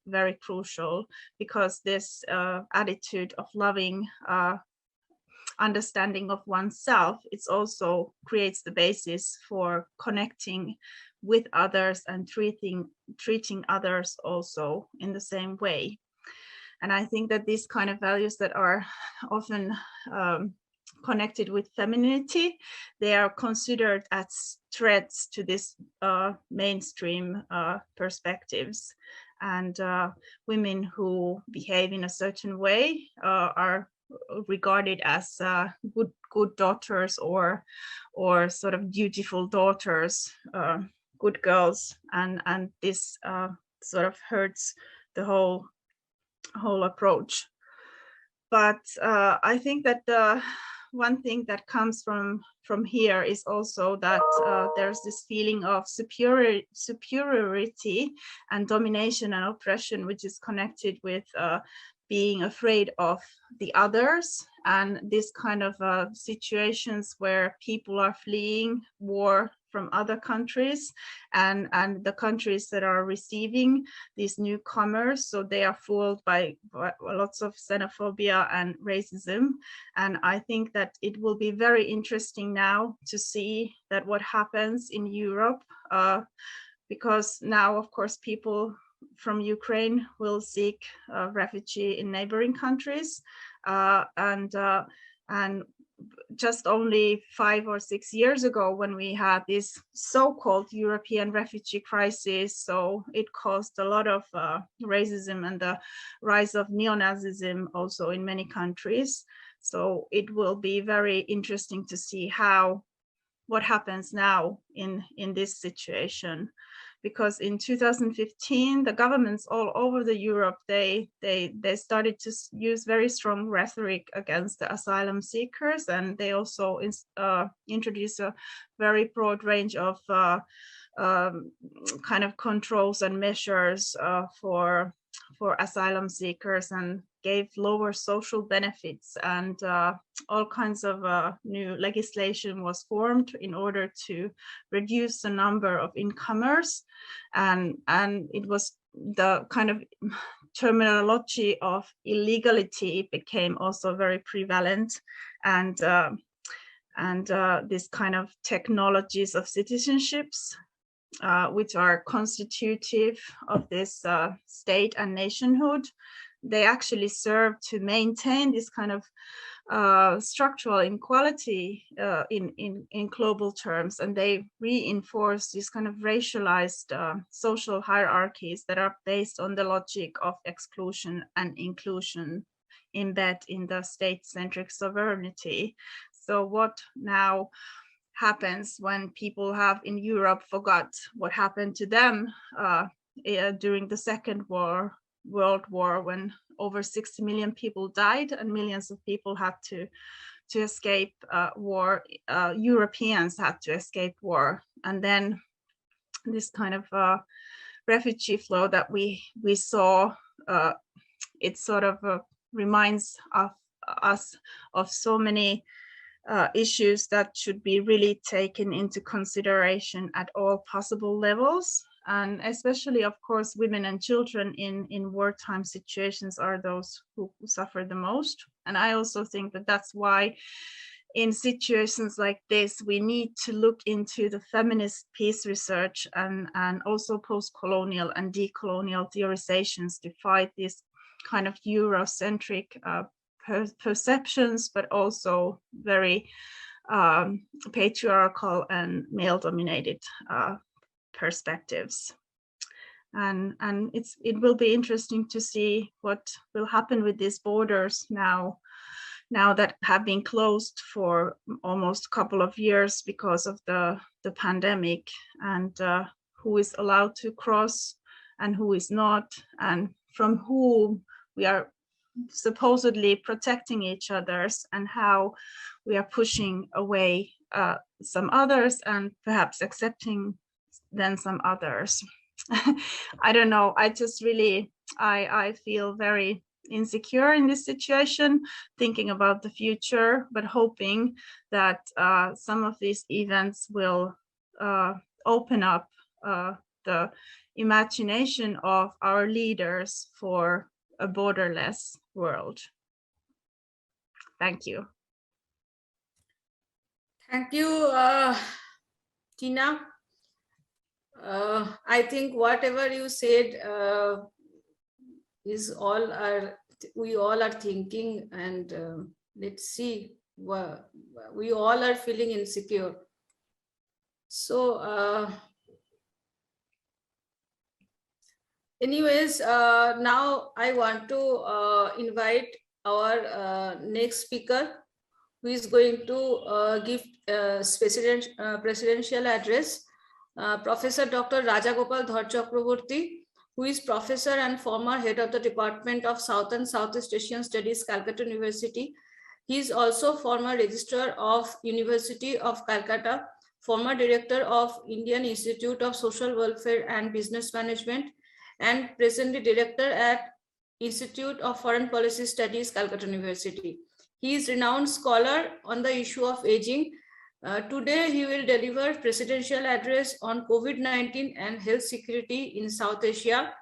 very crucial, because this attitude of loving understanding of oneself, it also creates the basis for connecting with others and treating others also in the same way. And I think that these kind of values that are often connected with femininity, they are considered as threats to this mainstream perspectives. And women who behave in a certain way are regarded as good daughters or sort of dutiful daughters, good girls, and this sort of hurts the whole approach. But I think that one thing that comes from here is also that there's this feeling of superiority and domination and oppression, which is connected with being afraid of the others, and this kind of situations where people are fleeing war from other countries and the countries that are receiving these newcomers. So they are fooled by lots of xenophobia and racism. And I think that it will be very interesting now to see that what happens in Europe, because now, of course, people from Ukraine will seek refugee in neighboring countries, and just only 5 or 6 years ago, when we had this so-called European refugee crisis, so it caused a lot of racism and the rise of neo-Nazism also in many countries. So it will be very interesting to see what happens now in this situation. Because in 2015, the governments all over Europe, they started to use very strong rhetoric against the asylum seekers, and they also introduced a very broad range of kind of controls and measures for asylum seekers, and gave lower social benefits, and all kinds of new legislation was formed in order to reduce the number of incomers, and it was the kind of terminology of illegality became also very prevalent, and this kind of technologies of citizenships, which are constitutive of this state and nationhood, they actually serve to maintain this kind of structural inequality in global terms, and they reinforce these kind of racialized social hierarchies that are based on the logic of exclusion and inclusion embedded in the state-centric sovereignty. So what now happens when people have in Europe forgot what happened to them during the Second World War, when over 60 million people died and millions of people had to escape war. Europeans had to escape war, and then this kind of refugee flow that we saw, it sort of reminds us of so many issues that should be really taken into consideration at all possible levels. And especially, of course, women and children in wartime situations are those who suffer the most. And I also think that that's why in situations like this, we need to look into the feminist peace research and also post-colonial and decolonial theorizations to fight this kind of Eurocentric perceptions, but also very patriarchal and male-dominated perspectives. And it will be interesting to see what will happen with these borders now that have been closed for almost a couple of years because of the pandemic, and who is allowed to cross and who is not, and from whom we are supposedly protecting each others, and how we are pushing away some others and perhaps accepting then some others. I don't know, I just really, I feel very insecure in this situation, thinking about the future, but hoping that some of these events will open up the imagination of our leaders for a borderless world. Thank you. Thank you, Tiina. I think whatever you said is we all are thinking, and let's see, we all are feeling insecure. So anyways, now I want to invite our next speaker, who is going to give presidential address, Professor Dr. Gopal Dhar Chakraborti, who is professor and former head of the Department of South and Southeast Asian Studies, Calcutta University. He is also former Registrar of University of Calcutta, former Director of Indian Institute of Social Welfare and Business Management, and presently Director at Institute of Foreign Policy Studies, Calcutta University. He is renowned scholar on the issue of aging. Today, he will deliver presidential address on COVID-19 and health security in South Asia.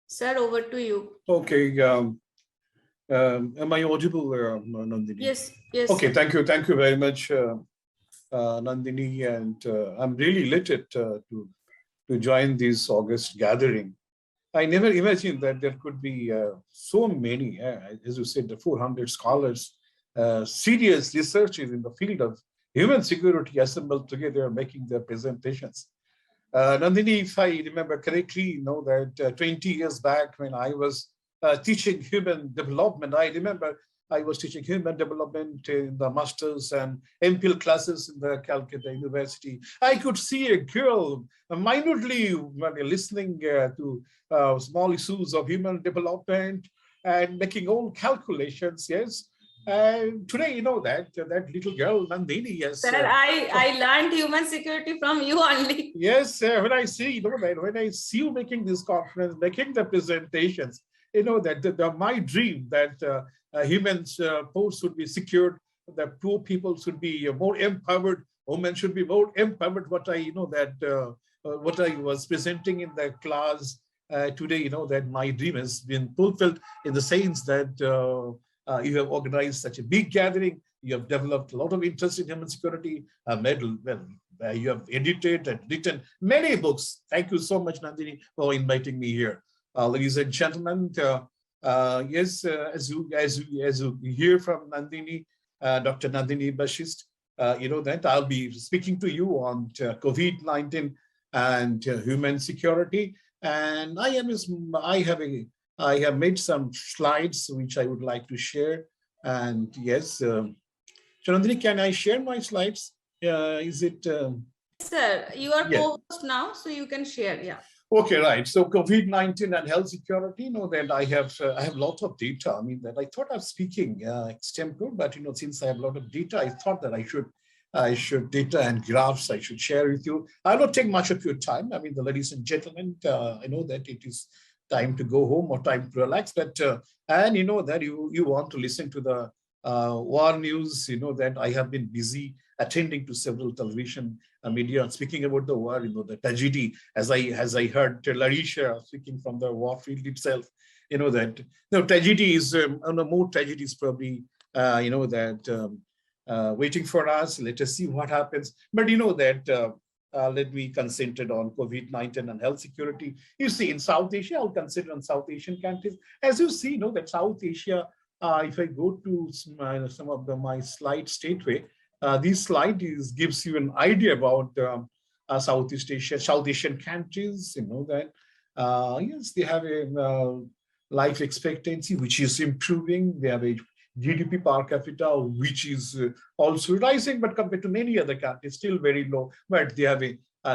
Sir, over to you. Okay. Am I audible, Nandini? Yes, yes. Okay, thank you very much, Nandini, and I'm really elated to join this August gathering. I never imagined that there could be so many, as you said, the 400 scholars, serious researchers in the field of human security assembled together making their presentations. Nandini, if I remember correctly, you know that 20 years back when I was teaching human development, I remember I was teaching human development in the masters and MPhil classes in the Calcutta University. I could see a girl minutely listening to small issues of human development and making all calculations, yes. And today, you know that little girl, Nandini, yes. Sir, I learned human security from you only. Yes, when I see, you know, that when I see you making this conference, making the presentations, you know, that my dream that humans posts should be secured, that poor people should be more empowered, women should be more empowered. What I was presenting in the class today, you know, that my dream has been fulfilled in the sense that you have organized such a big gathering. You have developed a lot of interest in human security. You have edited and written many books. Thank you so much, Nandini, for inviting me here. Ladies and gentlemen, yes, as you hear from Nandini, Dr. Nandini Basistha, you know that I'll be speaking to you on COVID-19 and human security. And I have made some slides which I would like to share. And yes, so Nandini, can I share my slides? Is it? Sir, you are co-host now, so you can share. Yeah. Okay, right. So COVID-19 and health security, you know that I have a lot of data. I mean that I thought of speaking extempore, but you know, since I have a lot of data, I thought that I should data and graphs I should share with you. I will not take much of your time. I mean, the ladies and gentlemen, I know that it is time to go home or time to relax, but and you know that you want to listen to the war news. You know that I have been busy attending to several television media speaking about the war, you know, the tragedy, as I heard Larysa speaking from the war field itself, you know, that tragedy is, more tragedies probably, you know, that waiting for us. Let us see what happens. But you know that, let me concentrate on COVID-19 and health security. You see, in South Asia, I'll consider on South Asian countries. As you see, you know, that South Asia, if I go to some of my slides straightway, this slide gives you an idea about Southeast Asia, South Asian countries. You know that yes, they have a life expectancy which is improving. They have a GDP per capita which is also rising, but compared to many other countries, still very low. But they have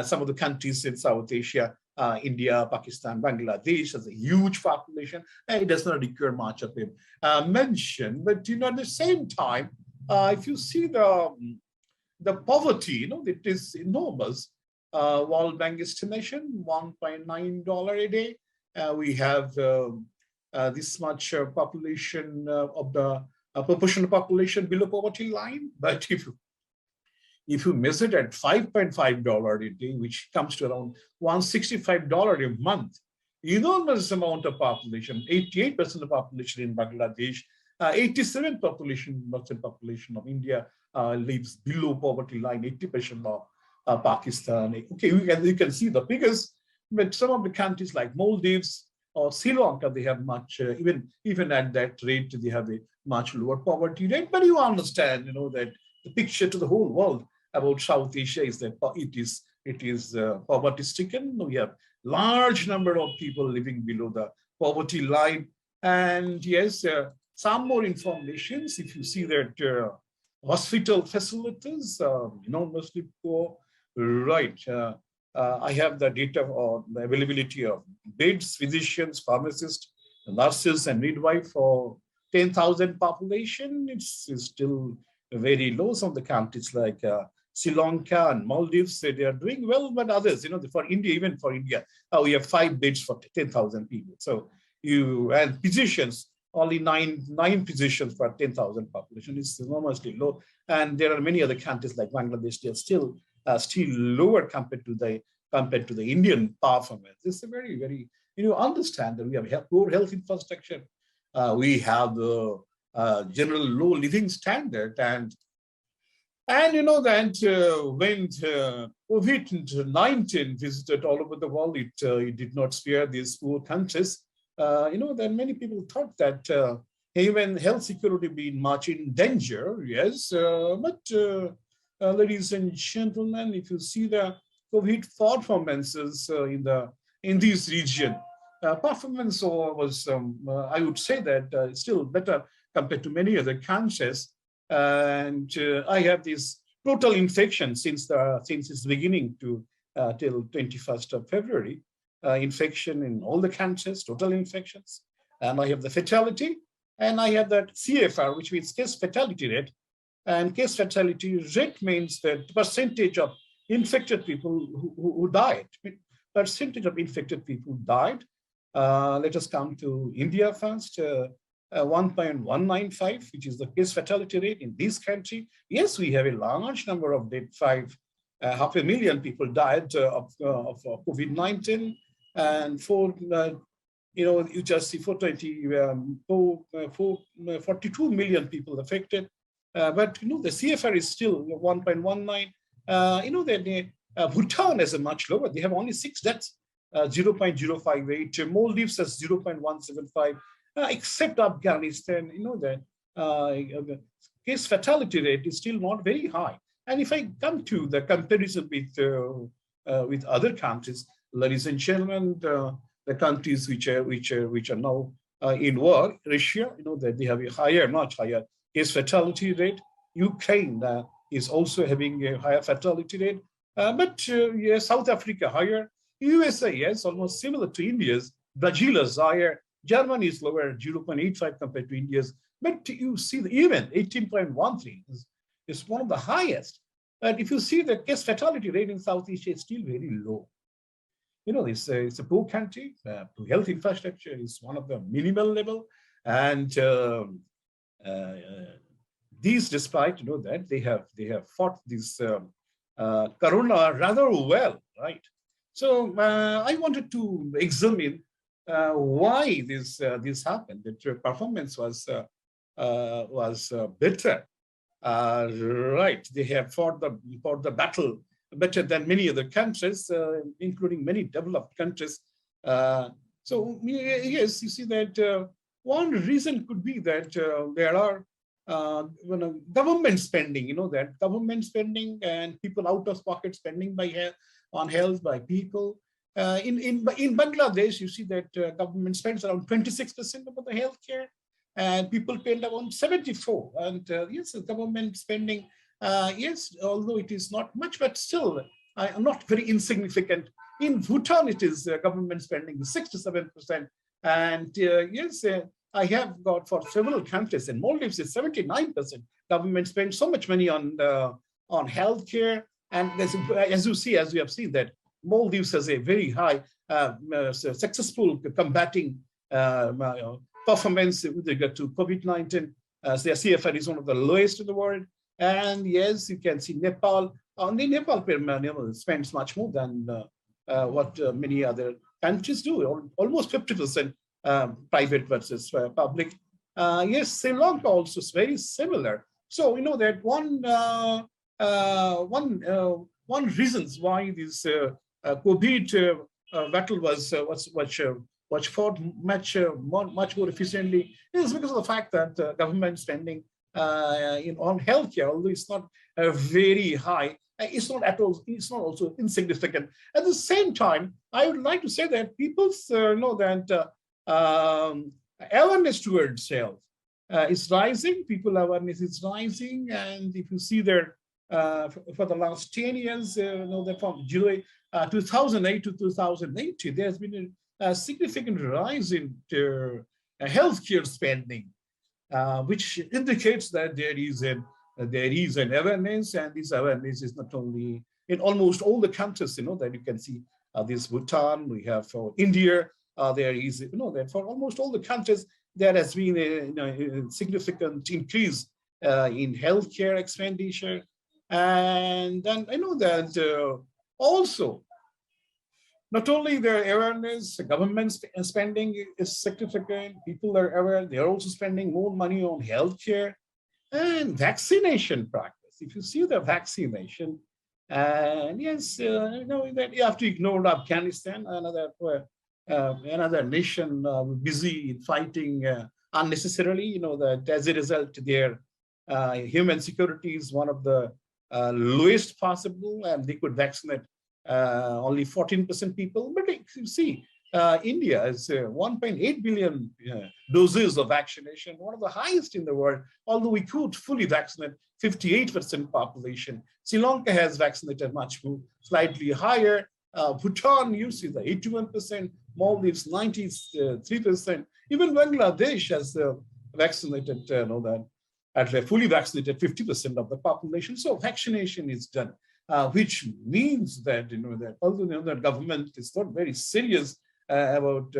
some of the countries in South Asia, India, Pakistan, Bangladesh has a huge population. It does not require much of a mention. But you know, at the same time, if you see the poverty, you know, it is enormous. World Bank estimation, $1.9 a day. We have this much population of the proportion of population below poverty line. But if you measure it at $5.5 a day, which comes to around $165 a month, enormous amount of population, 88% of population in Bangladesh, 87% population of India lives below poverty line, 80% of Pakistan. Okay, you can see the figures, but some of the countries like Maldives or Sri Lanka, they have much, even at that rate, they have a much lower poverty rate. But you understand, you know, that the picture to the whole world about South Asia is that it is poverty stricken. We have large number of people living below the poverty line. And yes, some more informations, if you see that hospital facilities, enormously poor, right? I have the data on the availability of beds, physicians, pharmacists, nurses, and midwife for 10,000 population. It's still very low. Some of the countries like Sri Lanka and Maldives, they are doing well, but others, for India, even for India, we have 5 beds for 10,000 people. So and physicians, only nine physicians for 10,000 population is enormously low. And there are many other countries like Bangladesh, they are still lower compared to the Indian performance. It's a very, very, understand that we have poor health infrastructure. We have the general low living standard, and that when COVID-19 visited all over the world, it did not spare these poor countries. Then many people thought that even health security being much in danger, yes, but ladies and gentlemen, if you see the COVID performances in this region, performance was, I would say that still better compared to many other countries. And I have this total infection since its beginning to till 21st of February, infection in all the countries, total infections. And I have the fatality, and I have that CFR, which means case fatality rate. And case fatality rate means that percentage of infected people who died. Percentage of infected people died. Let us come to India first. 1.195, which is the case fatality rate in this country. Yes, we have a large number of dead. 500,000 people died of COVID-19, and you just see 42 million people affected. But the CFR is still 1.19. That Bhutan is a much lower. They have only 6 deaths, 0.058. Maldives has 0.175. Except Afghanistan, that the case fatality rate is still not very high. And if I come to the comparison with other countries, ladies and gentlemen, the countries which are now in war, Russia, that they have a much higher case fatality rate. Ukraine is also having a higher fatality rate, but South Africa higher. USA, yes, almost similar to India's. Brazil is higher. Germany is lower, 0.85 compared to India's. But you see even 18.13 is one of the highest. And if you see the case fatality rate in Southeast Asia, it's still very low. It's a poor country. Health infrastructure is one of the minimal level. And these, despite that they have fought this corona rather well, right? So I wanted to examine why this happened. That performance was better. Right, they have fought the battle better than many other countries, including many developed countries. So yes, you see that one reason could be that there are government spending. That government spending and people out of pocket spending on health by people. In Bangladesh, you see that government spends around 26% about the healthcare, and people spend around 74%. And yes, government spending, yes, although it is not much, but still not very insignificant. In Bhutan, it is government spending 67%. And yes, I have got for several countries. In Maldives, it's 79%. Government spends so much money on healthcare. And as we have seen that Maldives has a very high, successful combating performance with regard to COVID-19. Their CFR is one of the lowest in the world. And yes, you can see Nepal. Only Nepal spends much more than what many other countries do, almost 50% private versus public. Yes, Sri Lanka also is very similar. So that one reasons why this COVID battle was fought much more efficiently is because of the fact that government spending on healthcare, although it's not very high, it's not also insignificant. At the same time, I would like to say that people know that awareness towards health is rising. People awareness is rising, and if you see there for the last 10 years, that from July 2008 to 2018, there has been a significant rise in healthcare spending, which indicates that there is an awareness, and this awareness is not only in almost all the countries, that you can see this Bhutan, we have for India, there is, that for almost all the countries, there has been a significant increase in healthcare expenditure. And then I know that also, not only their awareness, government spending is significant, people are aware, they're also spending more money on healthcare and vaccination practice. If you see the vaccination, and yes, that you have to ignore Afghanistan, another nation busy in fighting unnecessarily, that as a result, their human security is one of the lowest possible, and they could vaccinate only 14% people. But you see, India is 1.8 billion doses of vaccination, one of the highest in the world, although we could fully vaccinate 58% population. Sri Lanka has vaccinated much more, slightly higher. Bhutan, you see the 81%, Maldives 93%. Even Bangladesh has vaccinated, fully vaccinated 50% of the population. So vaccination is done, which means that that although the government is not very serious about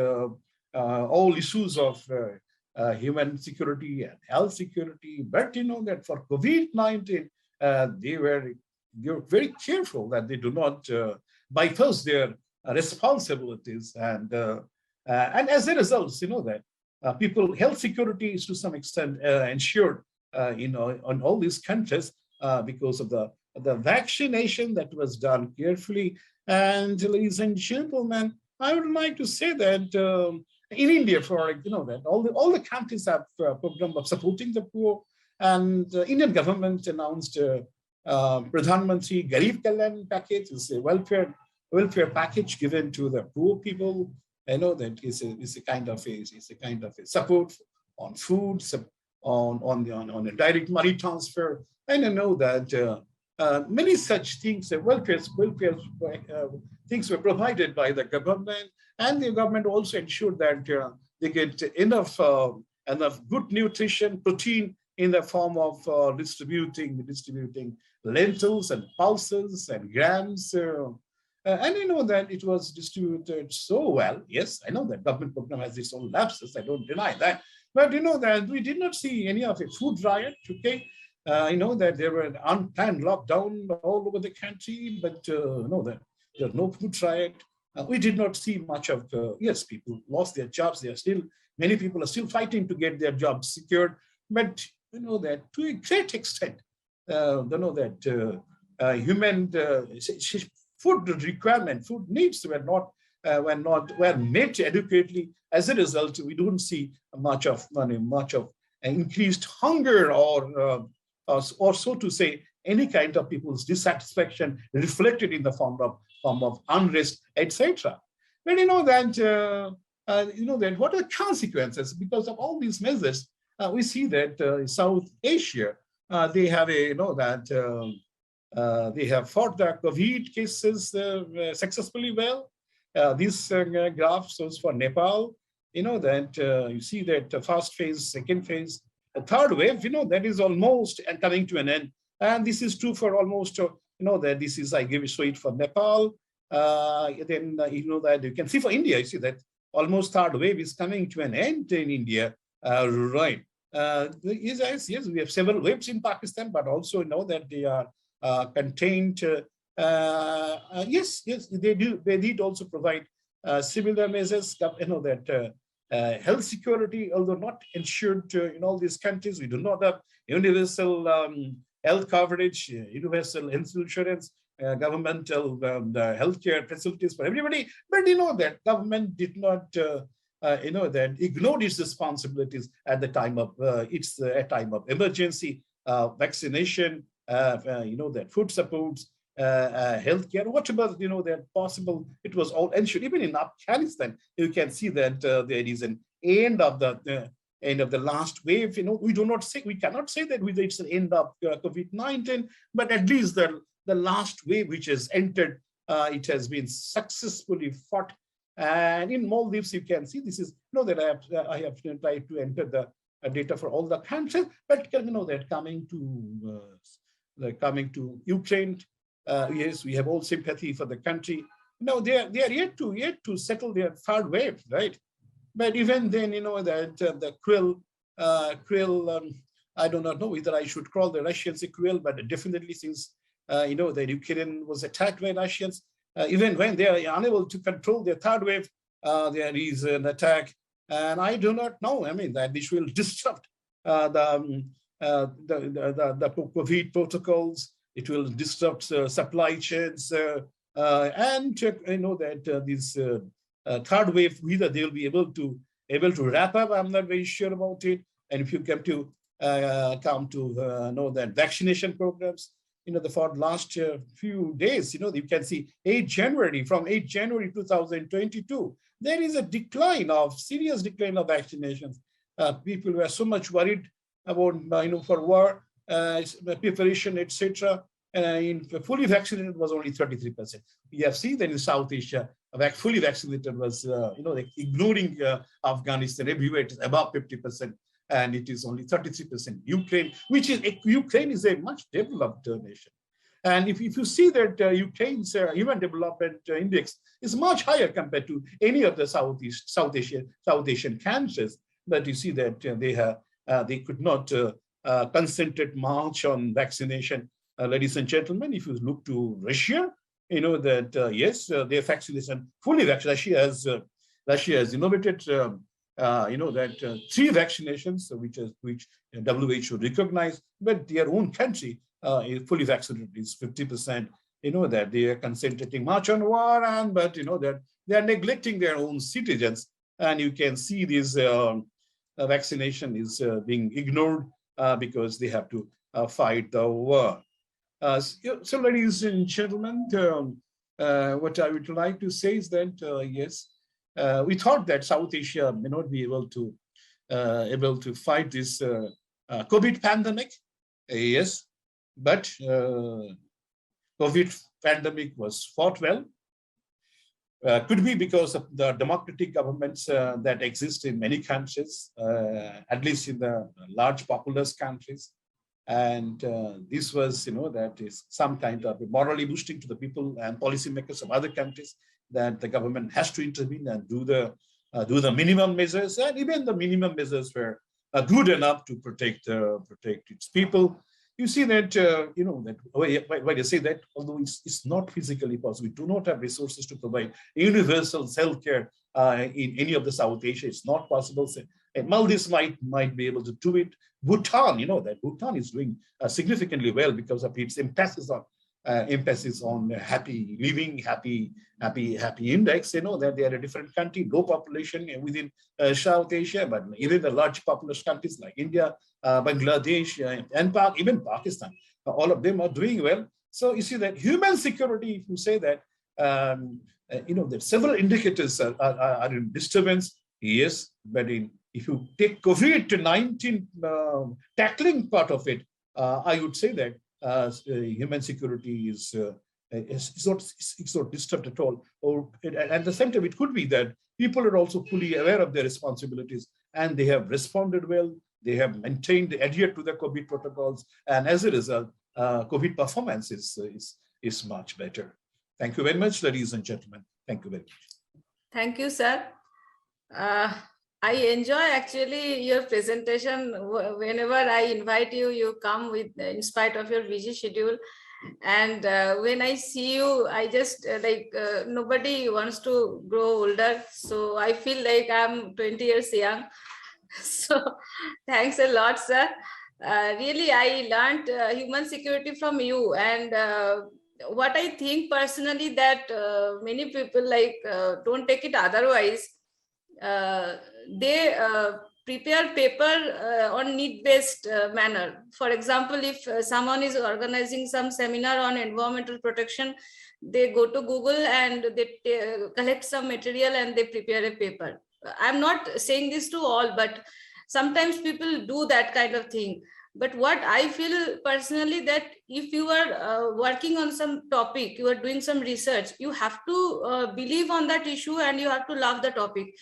all issues of human security and health security, but that for COVID-19 they were very careful that they do not bypass their responsibilities, and as a result, that people health security is to some extent ensured on all these countries because of the vaccination that was done carefully. And ladies and gentlemen, I would like to say that in India, that all the countries have a program of supporting the poor, and the Indian government announced Pradhan Mantri Garib Kalyan package, is a welfare package given to the poor people. I know that is a kind of a support on food, on a direct money transfer. And I know that many such things, welfare things were provided by the government, and the government also ensured that they get enough good nutrition, protein in the form of distributing lentils and pulses and grams. And I know that it was distributed so well. Yes, I know that government program has its own lapses. I don't deny that. But that we did not see any of a food riot. Okay, I know that there were an unplanned lockdown all over the country, but that there was no food riot. We did not see much of. Yes, people lost their jobs. Many people are still fighting to get their jobs secured. But that to a great extent, human food requirement, food needs were met adequately. As a result, we don't see much of increased hunger or so to say, any kind of people's dissatisfaction reflected in the form of unrest, etc. But that what are the consequences because of all these measures? We see that South Asia, they have they have fought the COVID cases successfully well. This graph shows for Nepal, you see that the first phase, second phase, the third wave, that is almost coming to an end. And this is true for almost, that this is, I show it for Nepal. Then, that you can see for India, you see that almost third wave is coming to an end in India. Right. Yes, we have several waves in Pakistan, but also that they are contained. Yes, they do. They did also provide similar measures. That health security, although not ensured in all these countries, we do not have universal health coverage, universal health insurance, governmental healthcare facilities for everybody. But that government did not. That ignored its responsibilities at the time of a time of emergency, vaccination, that food supports, healthcare, whatever that possible. It was all ensured. Even in Afghanistan, you can see that there is an end of the last wave. We cannot say that it's the end of COVID-19, but at least the last wave which has entered It has been successfully fought. And in Maldives, you can see this is, that I have tried to enter the data for all the countries, but that coming to Ukraine, yes, we have all sympathy for the country. They are yet to settle their third wave, right? But even then, that the cruel, I do not know whether I should call the Russians cruel, but definitely since the Ukraine was attacked by Russians, even when they are unable to control their third wave, there is an attack, and I do not know. I mean, that this will disrupt the COVID protocols. It will disrupt supply chains, and that this third wave, whether they will be able to wrap up. I'm not very sure about it. And if you come to know that vaccination programs, for the last few days, you can see from 8 January 2022, there is a serious decline of vaccinations. People were so much worried about, for war preparation, etc. In fully vaccinated was only 33%. We have seen that in South Asia, fully vaccinated was, ignoring Afghanistan, everywhere it is above 50%. And it is only 33%. Ukraine is a much developed nation. And if you see that Ukraine's Human Development Index is much higher compared to any of the South Asian countries, but you see that they could not concentrate much on vaccination. Ladies and gentlemen, if you look to Russia, that yes, their vaccination fully vaccinated. Russia has innovated. 3 vaccinations, which WHO recognized, but their own country is fully vaccinated is 50%. That they are concentrating much on war, but that they are neglecting their own citizens, and you can see this vaccination is being ignored because they have to fight the war. So, ladies and gentlemen, what I would like to say is that yes. We thought that South Asia may not be able to fight this COVID pandemic. Yes, but COVID pandemic was fought well. Could be because of the democratic governments that exist in many countries, at least in the large populous countries. And this was, that is some kind of morally boosting to the people and policymakers of other countries, that the government has to intervene and do the minimum measures, and even the minimum measures were good enough to protect its people. You see that why I say that, although it's not physically possible, we do not have resources to provide universal healthcare in any of the South Asia. It's not possible. And Maldives might be able to do it. Bhutan, that Bhutan is doing significantly well because of its emphasis on happy living, happy index. That they are a different country, low population within South Asia, but even the large populous countries like India, Bangladesh, and even Pakistan, all of them are doing well. So you see that human security, if you say that, that several indicators are in disturbance. Yes, but if you take COVID-19 tackling part of it, I would say that human security is not disturbed at all. Or at the same time, it could be that people are also fully aware of their responsibilities and they have responded well. They have adhered to the COVID protocols, and as a result, COVID performance is much better. Thank you very much, ladies and gentlemen. Thank you very much. Thank you, sir. I enjoy actually your presentation. Whenever I invite you, you come in spite of your busy schedule. And when I see you, I just nobody wants to grow older. So I feel like I'm 20 years young. So thanks a lot, sir. Really, I learned human security from you. And what I think personally that many people don't take it otherwise. They prepare paper on need-based manner. For example, if someone is organizing some seminar on environmental protection, they go to Google and they collect some material and they prepare a paper. I'm not saying this to all, but sometimes people do that kind of thing. But what I feel personally, that if you are working on some topic, you are doing some research, you have to believe on that issue and you have to love the topic.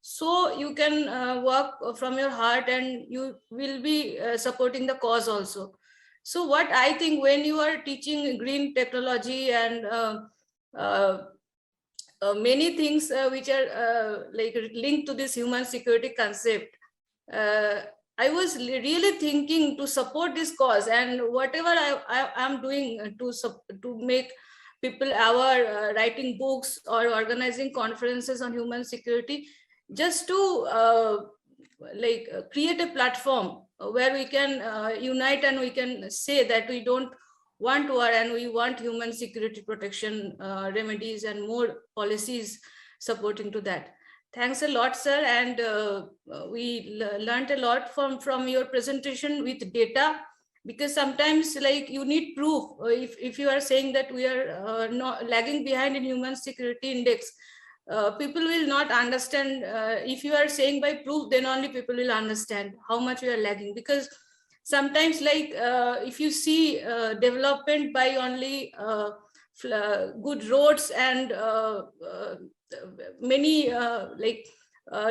So you can work from your heart and you will be supporting the cause also. So what I think, when you are teaching green technology and many things which are like linked to this human security concept, I was really thinking to support this cause, and whatever I am doing to make people aware, writing books or organizing conferences on human security, just to create a platform where we can unite and we can say that we don't want war and we want human security protection remedies and more policies supporting to that. Thanks a lot, sir. And we learned a lot from your presentation with data, because sometimes like you need proof. If you are saying that we are not lagging behind in human security index, people will not understand. If you are saying by proof, then only people will understand how much we are lagging. Because sometimes like if you see development by only good roads and many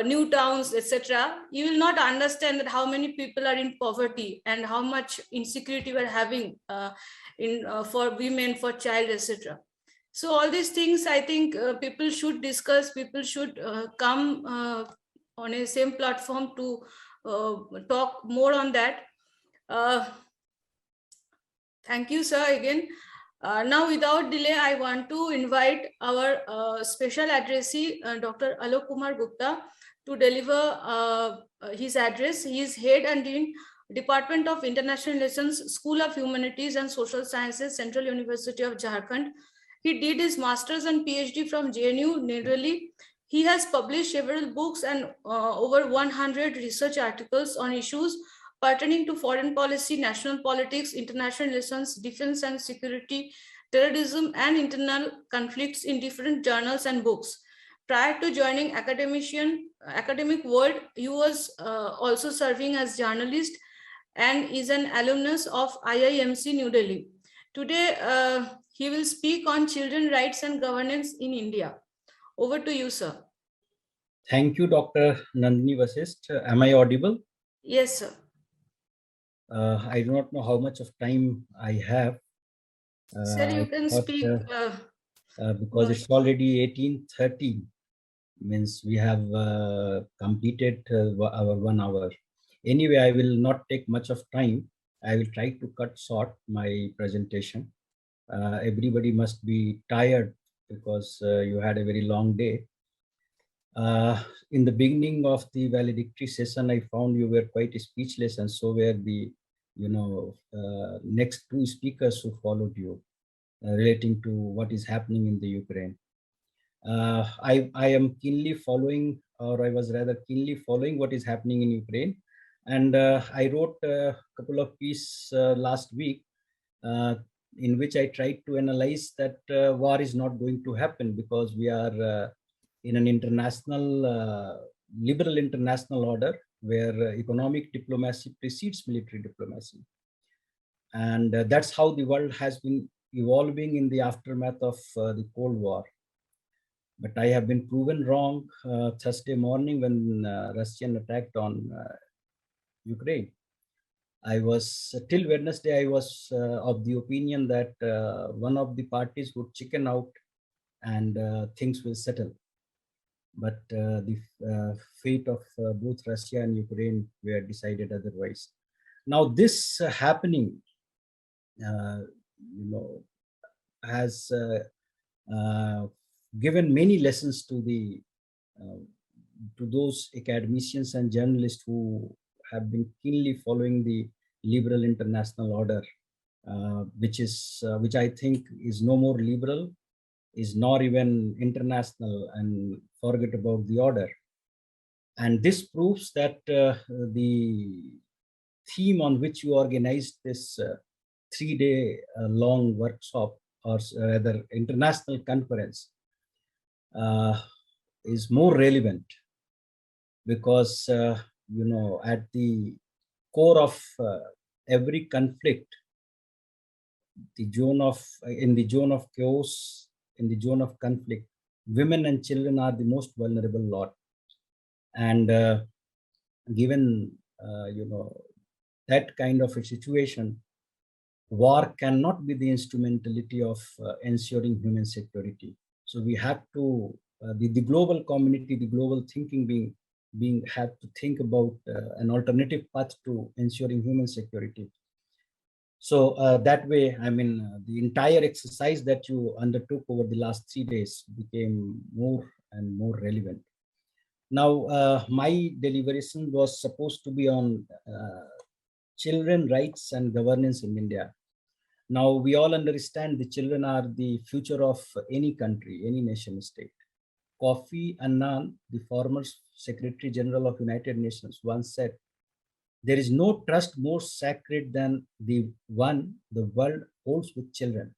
new towns, etc., you will not understand that how many people are in poverty and how much insecurity we are having for women, for child, etc. So all these things, I think people should discuss, people should come on a same platform to talk more on that. Thank you, sir, again. Now, without delay, I want to invite our special addressee, Dr. Alok Kumar Gupta, to deliver his address. He is Head and Dean, Department of International Relations, School of Humanities and Social Sciences, Central University of Jharkhand. He did his master's and PhD from JNU, New Delhi. He has published several books and over 100 research articles on issues pertaining to foreign policy, national politics, international relations, defense and security, terrorism, and internal conflicts in different journals and books. Prior to joining academic world, he was also serving as journalist and is an alumnus of IIMC New Delhi. Today, he will speak on children's rights and governance in India. Over to you, sir. Thank you, Dr. Nandini Vasist. Am I audible? Yes, sir. I do not know how much of time I have. Sir, you can speak. Because it's already 18:30, means we have completed our 1 hour. Anyway, I will not take much of time. I will try to cut short my presentation. Everybody must be tired because you had a very long day. In the beginning of the valedictory session, I found you were quite speechless, and so were the next two speakers who followed you, relating to what is happening in the Ukraine. I am keenly following, or I was rather keenly following what is happening in Ukraine. And I wrote a couple of pieces last week in which I tried to analyze that war is not going to happen because we are in an international, liberal international order where economic diplomacy precedes military diplomacy. And that's how the world has been evolving in the aftermath of the Cold War. But I have been proven wrong Thursday morning when Russian attacked on Ukraine. I was, till Wednesday, I was of the opinion that one of the parties would chicken out and things will settle. But the fate of both Russia and Ukraine were decided otherwise. Now this happening, has given many lessons to the to those academicians and journalists who have been keenly following the liberal international order, which I think is no more liberal, is nor even international, and forget about the order. And this proves that the theme on which you organized this 3-day long workshop, or rather international conference, is more relevant because at the core of every conflict, in the zone of chaos, in the zone of conflict, women and children are the most vulnerable lot. And given that kind of a situation, war cannot be the instrumentality of ensuring human security. So we have to, the global community, the global thinking being have to think about an alternative path to ensuring human security. So that way, I mean, the entire exercise that you undertook over the last 3 days became more and more relevant. Now, my deliberation was supposed to be on children rights and governance in India. Now, we all understand the children are the future of any country, any nation state. Kofi Annan, the former Secretary General of United Nations, once said, "There is no trust more sacred than the one the world holds with children.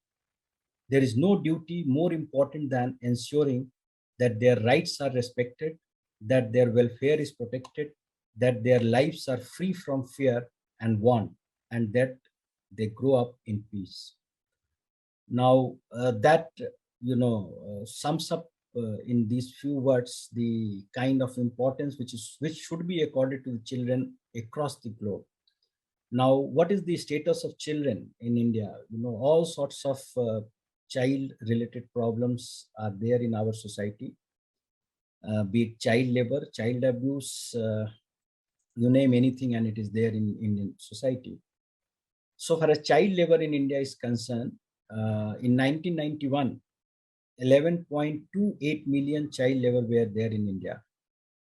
There is no duty more important than ensuring that their rights are respected, that their welfare is protected, that their lives are free from fear and want, and that they grow up in peace." Now, that sums up in these few words the kind of importance which should be accorded to the children across the globe. Now, what is the status of children in India? All sorts of child-related problems are there in our society, be it child labor, child abuse, you name anything, and it is there in Indian society. So far as child labor in India is concerned, in 1991, 11.28 million child labor were there in India.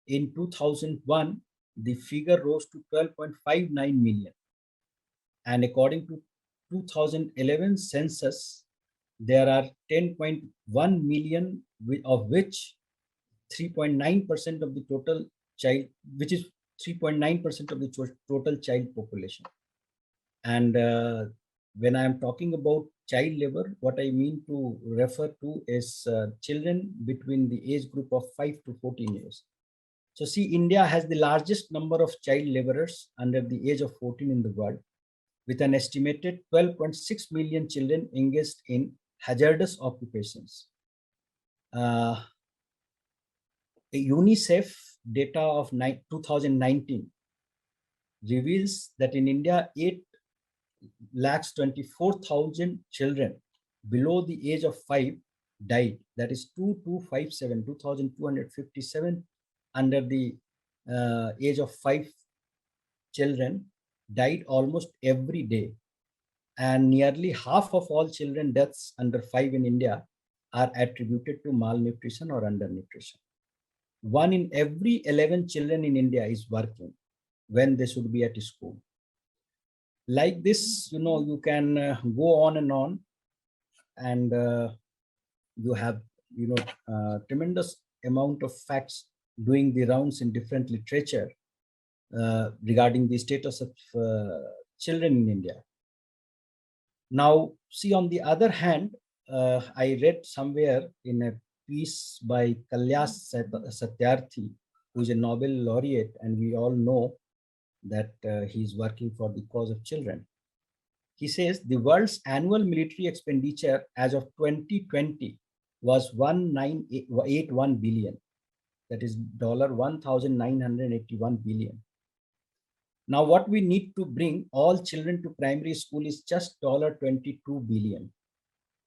In 2001, the figure rose to 12.59 million. And according to 2011 census, there are 10.1 million, of which 3.9% of the total child, which is 3.9% of the total child population. And when I am talking about child labor, what I mean to refer to is children between the age group of 5 to 14 years. So see, India has the largest number of child laborers under the age of 14 in the world, with an estimated 12.6 million children engaged in hazardous occupations. UNICEF data of 2019 reveals that in India, 8,24,000 children below the age of 5 died. That is 2,257 under the age of 5 children died almost every day. And nearly half of all children deaths under 5 in India are attributed to malnutrition or undernutrition. 1 in every 11 children in India is working when they should be at school. Like this, you can go on, and you have, tremendous amount of facts doing the rounds in different literature regarding the status of children in India. Now, see, on the other hand, I read somewhere in a piece by Kailash Satyarthi, who is a Nobel laureate, and we all know that he is working for the cause of children. He says the world's annual military expenditure as of 2020 was 1981 billion. That is $1,981 billion. Now, what we need to bring all children to primary school is just $22 billion.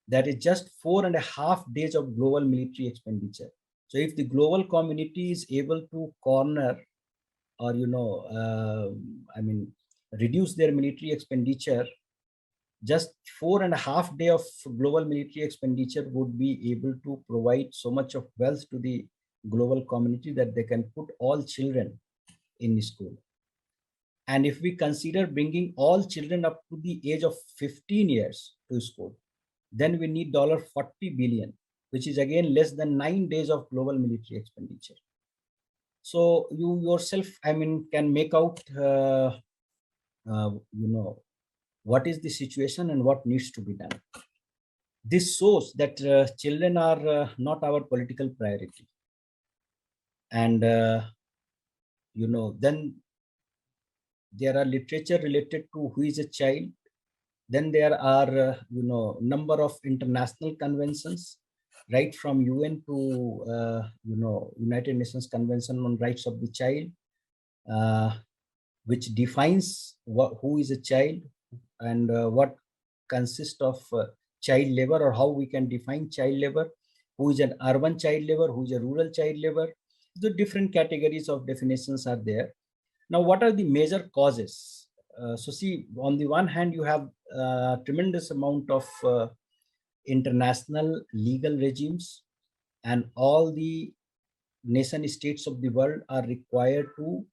That is just 4.5 days of global military expenditure. So if the global community is able to corner or, reduce their military expenditure, just 4.5 days of global military expenditure would be able to provide so much of wealth to the global community that they can put all children in school. And if we consider bringing all children up to the age of 15 years to school, then we need $40 billion, which is again less than 9 days of global military expenditure. So you yourself, can make out, what is the situation and what needs to be done. This shows that children are not our political priority. And, then there are literature related to who is a child. Then there are, number of international conventions, right from UN to, United Nations Convention on Rights of the Child, which defines who is a child and what consists of child labor, or how we can define child labor, who is an urban child labor, who is a rural child labor. The different categories of definitions are there. Now, what are the major causes? So see, on the one hand, you have a tremendous amount of international legal regimes, and all the nation states of the world are required to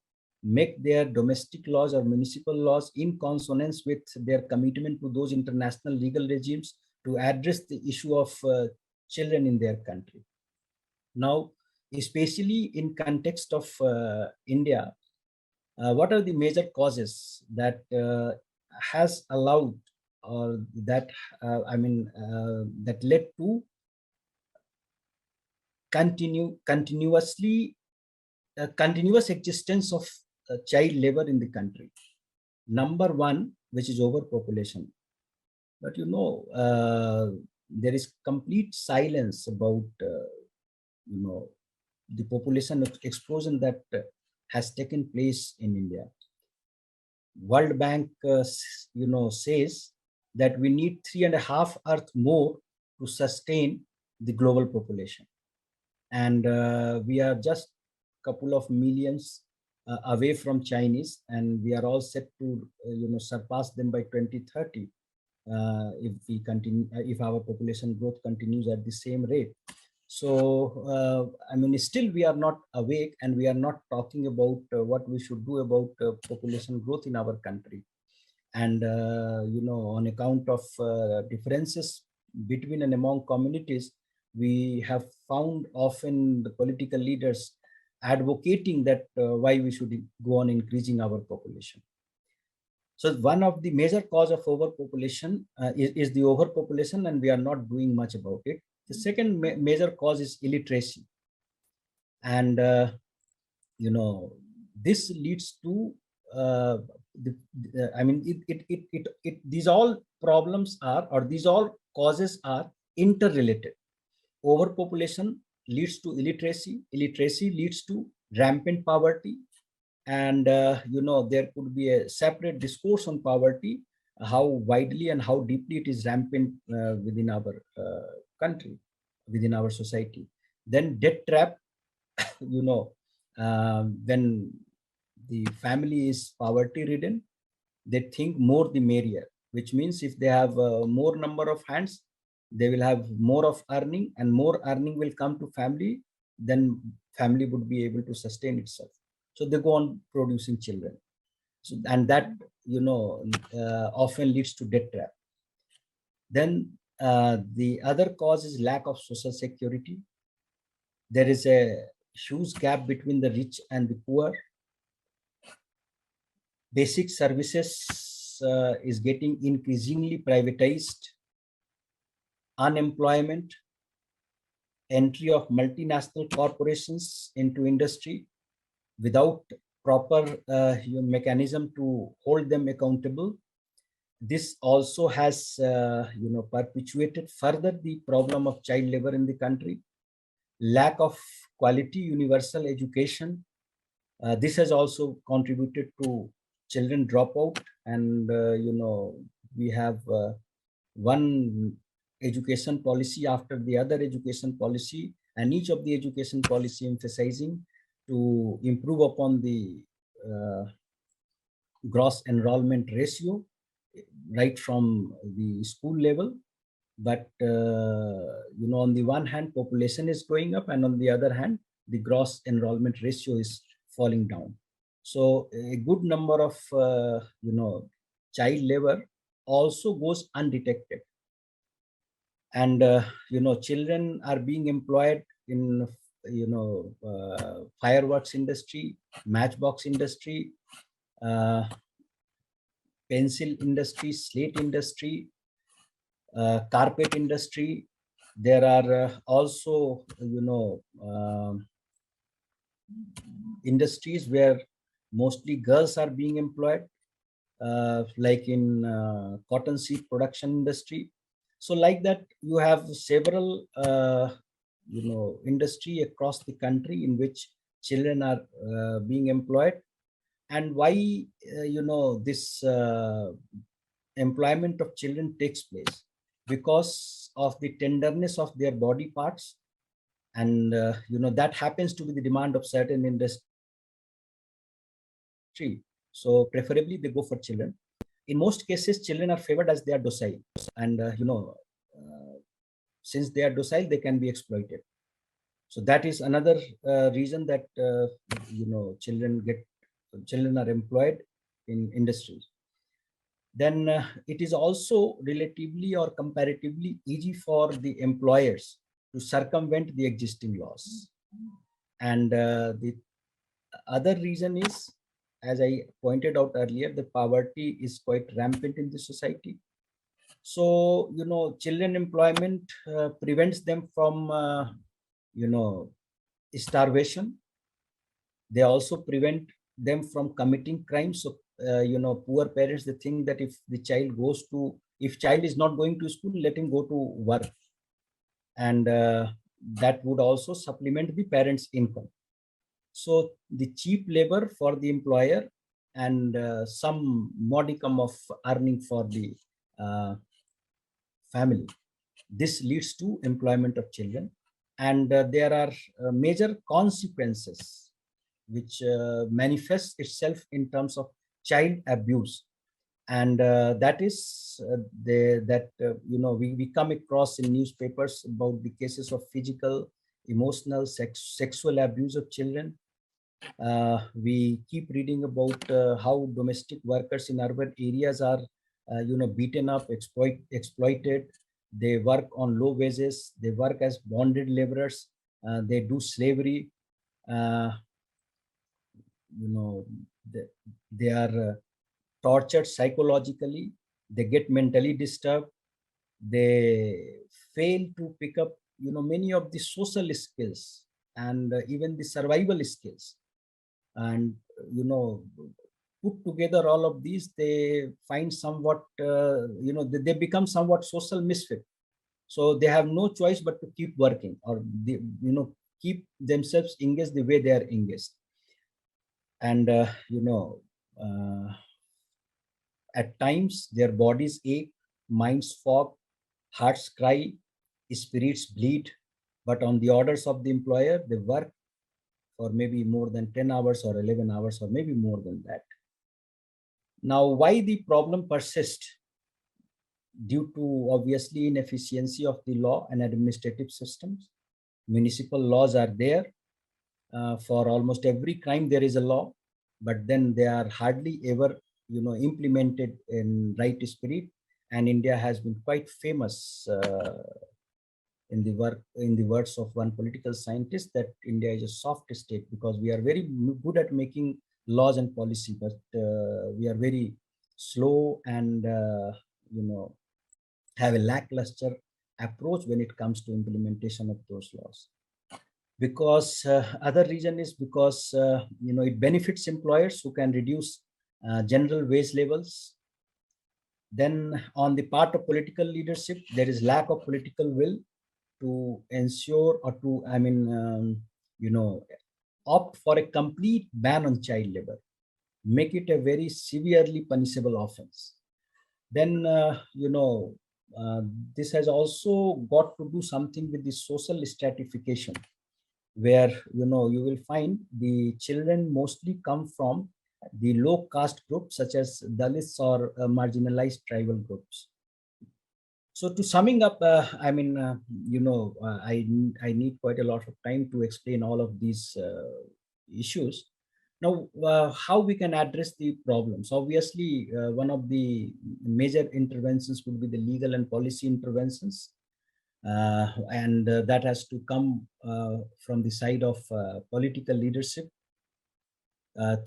make their domestic laws or municipal laws in consonance with their commitment to those international legal regimes to address the issue of children in their country. Now, especially in context of India, what are the major causes that has allowed, or that that led to continuous existence of child labor in the country? Number one, which is overpopulation. But there is complete silence about the population explosion that has taken place in India. World Bank says that we need 3.5 Earth more to sustain the global population, and we are just a couple of millions away from Chinese, and we are all set to surpass them by 2030 if we continue, if our population growth continues at the same rate. So still we are not awake, and we are not talking about what we should do about population growth in our country. And on account of differences between and among communities, we have found often the political leaders advocating that why we should go on increasing our population. So one of the major cause of overpopulation is the overpopulation, and we are not doing much about it. The second major cause is illiteracy, and this leads to these all problems are, or these all causes are interrelated. Overpopulation leads to illiteracy. Illiteracy leads to rampant poverty, and there could be a separate discourse on poverty, how widely and how deeply it is rampant within our country, within our society. Then debt trap, when the family is poverty ridden, they think more the merrier, which means if they have more number of hands, they will have more of earning, and more earning will come to family, then family would be able to sustain itself. So they go on producing children. So, and that often leads to debt trap. Then the other cause is lack of social security. There is a huge gap between the rich and the poor. Basic services is getting increasingly privatized. Unemployment, entry of multinational corporations into industry without proper mechanism to hold them accountable. This also has perpetuated further the problem of child labor in the country. Lack of quality universal education. This has also contributed to children dropout, and we have one education policy after the other education policy, and each of the education policy emphasizing to improve upon the gross enrollment ratio right from the school level. But on the one hand, population is going up, and on the other hand, the gross enrollment ratio is falling down. So a good number of child labor also goes undetected, and children are being employed in fireworks industry, matchbox industry, pencil industry, slate industry, carpet industry. There are also industries where Mostly girls are being employed, like in cotton seed production industry. So like that, you have several, industry across the country in which children are being employed. And why, this employment of children takes place? Because of the tenderness of their body parts. And, that happens to be the demand of certain industry. So preferably they go for children. In most cases, children are favored as they are docile. And, since they are docile, they can be exploited. So that is another reason that, children are employed in industries. Then it is also relatively or comparatively easy for the employers to circumvent the existing laws. And the other reason is, as I pointed out earlier, the poverty is quite rampant in the society. So, children employment prevents them from, starvation. They also prevent them from committing crimes. So, poor parents, they think that if child is not going to school, let him go to work. And that would also supplement the parents' income. So the cheap labor for the employer and some modicum of earning for the family. This leads to employment of children. And there are major consequences which manifest itself in terms of child abuse. And that is we come across in newspapers about the cases of physical, emotional, sexual abuse of children. We keep reading about how domestic workers in urban areas are beaten up, exploited. They work on low wages. They work as bonded laborers. They do slavery. They are tortured psychologically. They get mentally disturbed. They fail to pick up many of the social skills and even the survival skills. And put together all of these, they find somewhat they become somewhat social misfit. So they have no choice but to keep working, or they, keep themselves engaged the way they are engaged. And at times their bodies ache, minds fog, hearts cry, spirits bleed. But on the orders of the employer, they work for maybe more than 10 hours or 11 hours or maybe more than that. Now, why the problem persists? Due to obviously inefficiency of the law and administrative systems. Municipal laws are there. For almost every crime there is a law, but then they are hardly ever implemented in right spirit. And India has been quite famous in the words of one political scientist, that India is a soft state because we are very good at making laws and policy, but we are very slow and have a lackluster approach when it comes to implementation of those laws. Because other reason is because it benefits employers who can reduce general wage levels. Then on the part of political leadership, there is lack of political will to ensure or to opt for a complete ban on child labor, make it a very severely punishable offense. Then this has also got to do something with the social stratification, where you will find the children mostly come from the low caste groups such as Dalits or marginalized tribal groups. So to summing up, I need quite a lot of time to explain all of these issues. Now, how we can address the problems? Obviously, one of the major interventions would be the legal and policy interventions. And that has to come from the side of political leadership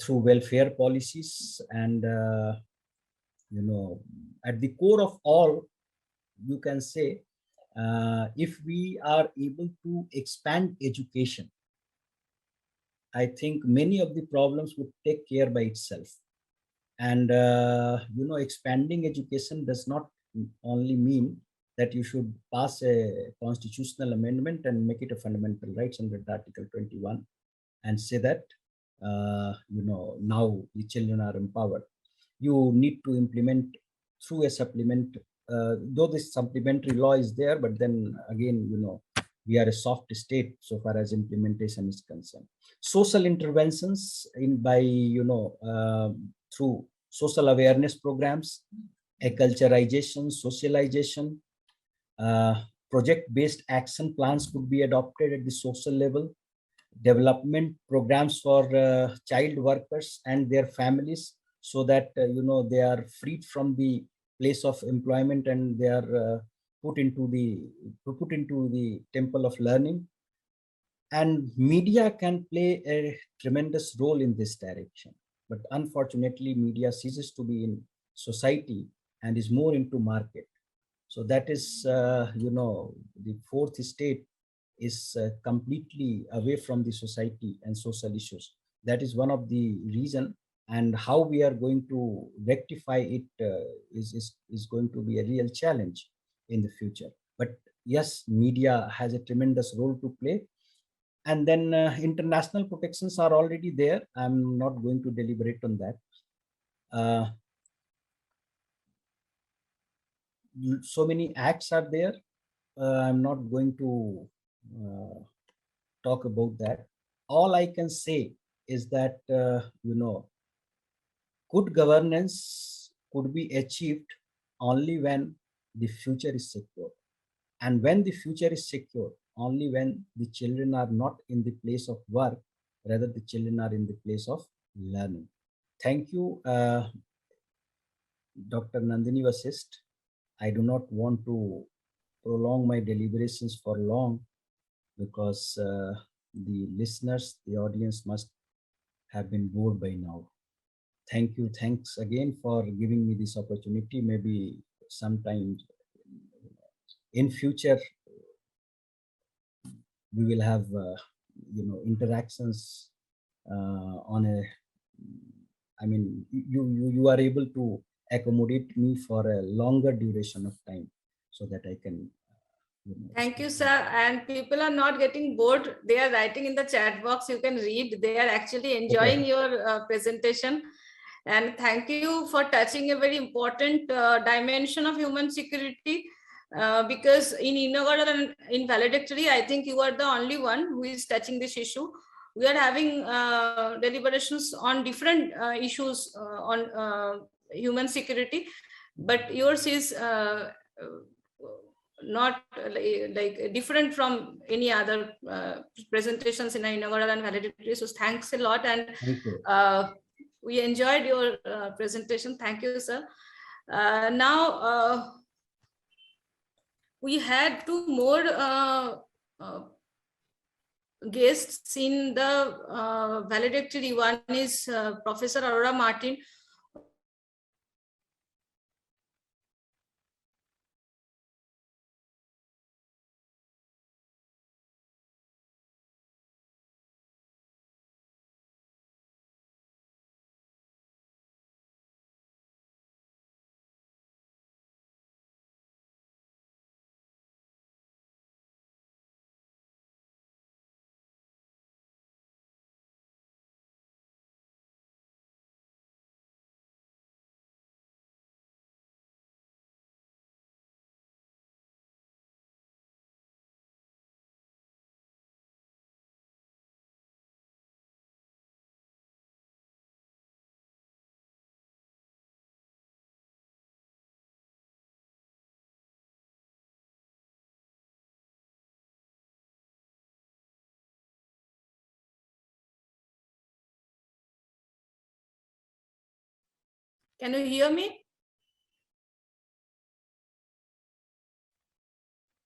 through welfare policies. And, at the core of all, you can say, if we are able to expand education I think many of the problems would take care by itself. And, expanding education does not only mean that you should pass a constitutional amendment and make it a fundamental rights under Article 21 and say that, now the children are empowered. You need to implement through a supplement, though this supplementary law is there, but then again, we are a soft state so far as implementation is concerned. Social interventions through social awareness programs, acculturization, socialization, project-based action plans could be adopted at the social level, development programs for child workers and their families, so that they are freed from the place of employment and they are put into the temple of learning. And media can play a tremendous role in this direction, but unfortunately media ceases to be in society and is more into market. So that is the fourth state is completely away from the society and social issues. That is one of the reason, and how we are going to rectify it is going to be a real challenge in the future. But yes, media has a tremendous role to play. And then international protections are already there. I'm not going to deliberate on that. So many acts are there. I'm not going to talk about that. All I can say is that, good governance could be achieved only when the future is secure. And when the future is secure, only when the children are not in the place of work, rather the children are in the place of learning. Thank you, Dr. Nandini Vasist. I do not want to prolong my deliberations for long, because the listeners, the audience must have been bored by now. Thank you. Thanks again for giving me this opportunity. Maybe sometime in future, we will have, interactions on a, you are able to accommodate me for a longer duration of time so that I can. Thank you, sir. And people are not getting bored. They are writing in the chat box. You can read. They are actually enjoying your presentation. And thank you for touching a very important dimension of human security. Because in INGO and in Valedictory, I think you are the only one who is touching this issue. We are having deliberations on different issues on human security, but yours is not like different from any other presentations in inaugural and valedictory. So thanks a lot, and we enjoyed your presentation. Thank you, sir. Now we had two more guests in the valedictory. One is Professor Aurora Martin. Can you hear me?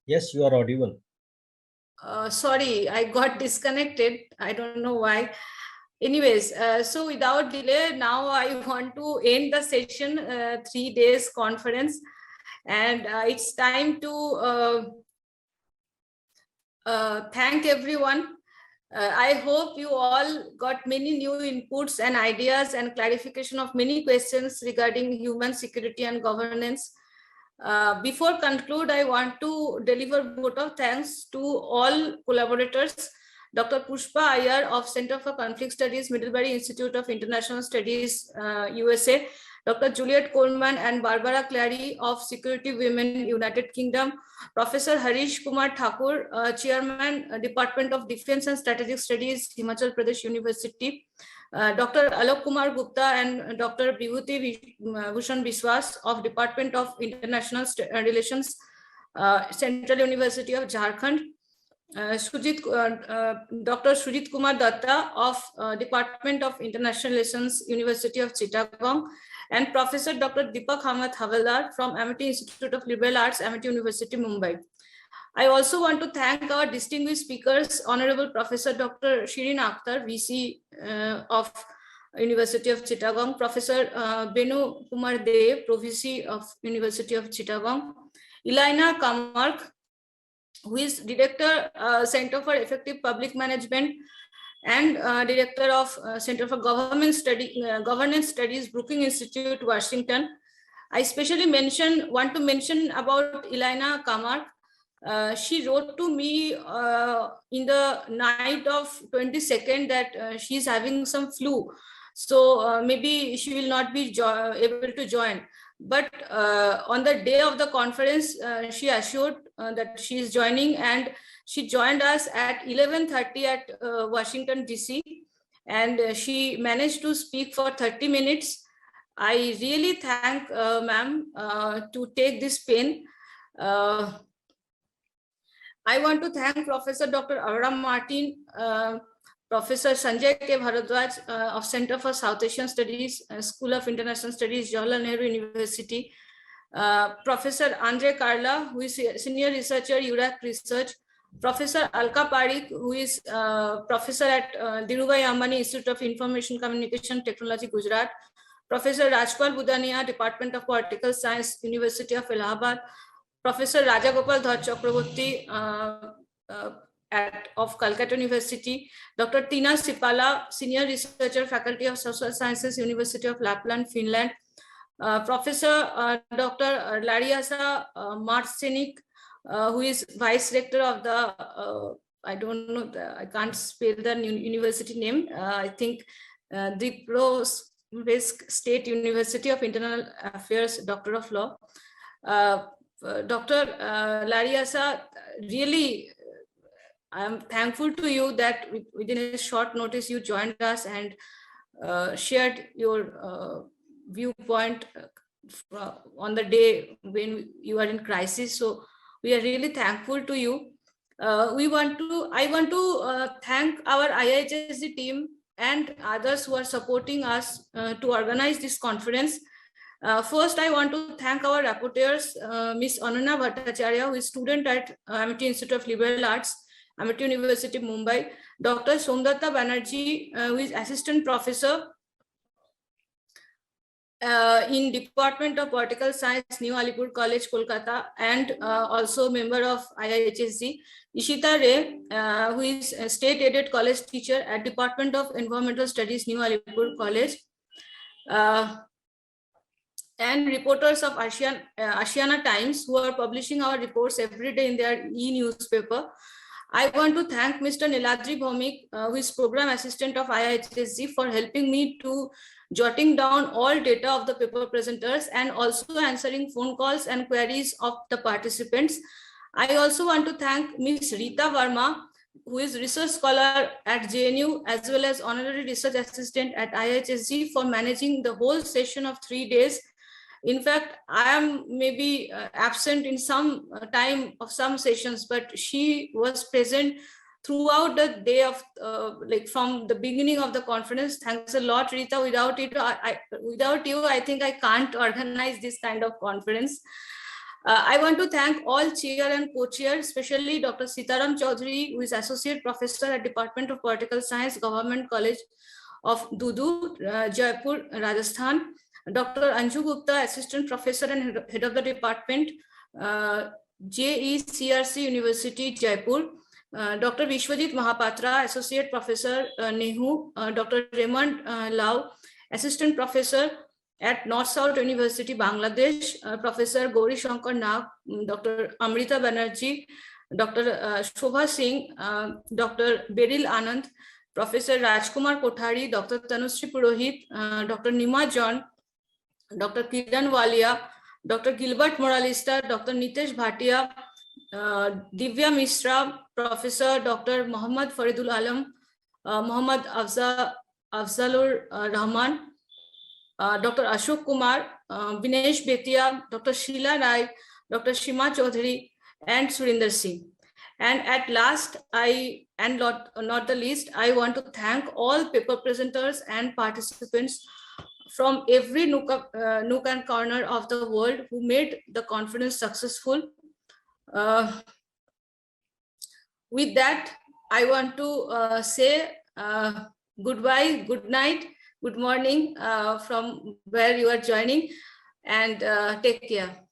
Yes, you are audible. Sorry, I got disconnected. I don't know why. Anyways, so without delay, now I want to end the session, 3 days conference. And it's time to thank everyone. I hope you all got many new inputs and ideas and clarification of many questions regarding human security and governance. Before conclude, I want to deliver vote of thanks to all collaborators. Dr. Pushpa Iyer of Center for Conflict Studies, Middlebury Institute of International Studies, USA, Dr. Juliet Colman and Barbara Clary of SecurityWomen, United Kingdom, Professor Harish Kumar Thakur, Chairman, Department of Defense and Strategic Studies, Himachal Pradesh University, Dr. Alok Kumar Gupta and Dr. Vibhuti Bhushan Biswas of Department of International Relations, Central University of Jharkhand, Dr. Sujit Kumar Datta of Department of International Relations, University of Chittagong, and Professor Dr. Deepak Ahmed Havaldar from Amity Institute of Liberal Arts, Amity University, Mumbai. I also want to thank our distinguished speakers, Honorable Professor Dr. Shirin Akhtar, VC of University of Chittagong, Professor Benu Kumar Dev, Pro VC of University of Chittagong, Ilaina Kamark, who is Director, Center for Effective Public Management and Director of Center for Governance Studies, Brookings Institute, Washington. I especially want to mention about Ilaina Kamark. She wrote to me in the night of 22nd that she's having some flu. So maybe she will not be able to join. But on the day of the conference, she assured that she is joining, and she joined us at 11:30 at Washington, DC. And she managed to speak for 30 minutes. I really thank ma'am to take this pain. I want to thank Professor Dr. Avram Martin, Professor Sanjay K. Bharadwaj of Center for South Asian Studies, School of International Studies, Jawaharlal Nehru University, Professor Andre Carla, who is Senior Researcher, URAC Research, Professor Alka Parikh, who is Professor at Dhirubhai Ambani Institute of Information Communication Technology, Gujarat, Professor Rajpal Budania, Department of Political Science, University of Allahabad, Professor Raja Gopal Dhar Chakraborti of Calcutta University, Dr. Tiina Seppälä, Senior Researcher, Faculty of Social Sciences, University of Lapland, Finland, Professor Dr. Larysa Martseniuk, who is Vice Rector of the, I don't know, I can't spell the university name, I think Dnipro State University of Internal Affairs, Doctor of Law. Dr. Larysa, really, I am thankful to you that within a short notice you joined us and shared your viewpoint on the day when you are in crisis. So we are really thankful to you. I want to thank our IIHSG team and others who are supporting us to organize this conference. First, I want to thank our rapporteurs, Ms. Ananya Bhattacharya, who is student at Amity Institute of Liberal Arts, Amity University, Mumbai, Dr. Somdatta Banerjee, who is Assistant Professor in Department of Political Science, New Alipur College, Kolkata, and also member of IIHSG, Ishita Ray, who is a state-aided college teacher at Department of Environmental Studies, New Alipur College, and reporters of Asiana Times, who are publishing our reports every day in their e-newspaper. I want to thank Mr. Niladri Bhaumik, who is Program Assistant of IIHSG, for helping me to jotting down all data of the paper presenters and also answering phone calls and queries of the participants. I also want to thank Ms. Rita Verma, who is Research Scholar at JNU as well as Honorary Research Assistant at IIHSG, for managing the whole session of 3 days. In fact, I am maybe absent in some time of some sessions, but she was present throughout the day of like from the beginning of the conference. Thanks a lot, Rita. Without you, I think I can't organize this kind of conference. I want to thank all chair and co-chair, especially Dr. Sitaram Chaudhary, who is Associate Professor at Department of Political Science, Government College of Dudu, Jaipur, Rajasthan. Dr. Anju Gupta, Assistant Professor and Head of the Department, JECRC University, Jaipur. Dr. Vishwajit Mahapatra, Associate Professor, Nehu, Dr. Raymond Lau, Assistant Professor at North-South University, Bangladesh, Professor Gauri Shankar Nag, Dr. Amrita Banerjee, Dr. Shobha Singh, Dr. Beril Anand, Professor Rajkumar Kothari, Dr. Tanushree Purohit, Dr. Nima John, Dr. Kiran Walia, Dr. Gilbert Moralista, Dr. Nitesh Bhatia, Divya Mishra, Professor Dr. Muhammad Faridul Alam, Muhammad Afzalur Rahman, Dr. Ashok Kumar, Vinesh Betia, Dr. Sheila Rai, Dr. Shima Chaudhary, and Surinder Singh. And at last, and not the least, I want to thank all paper presenters and participants from every nook and corner of the world who made the conference successful. With that, I want to say goodbye, good night, good morning from where you are joining, and take care.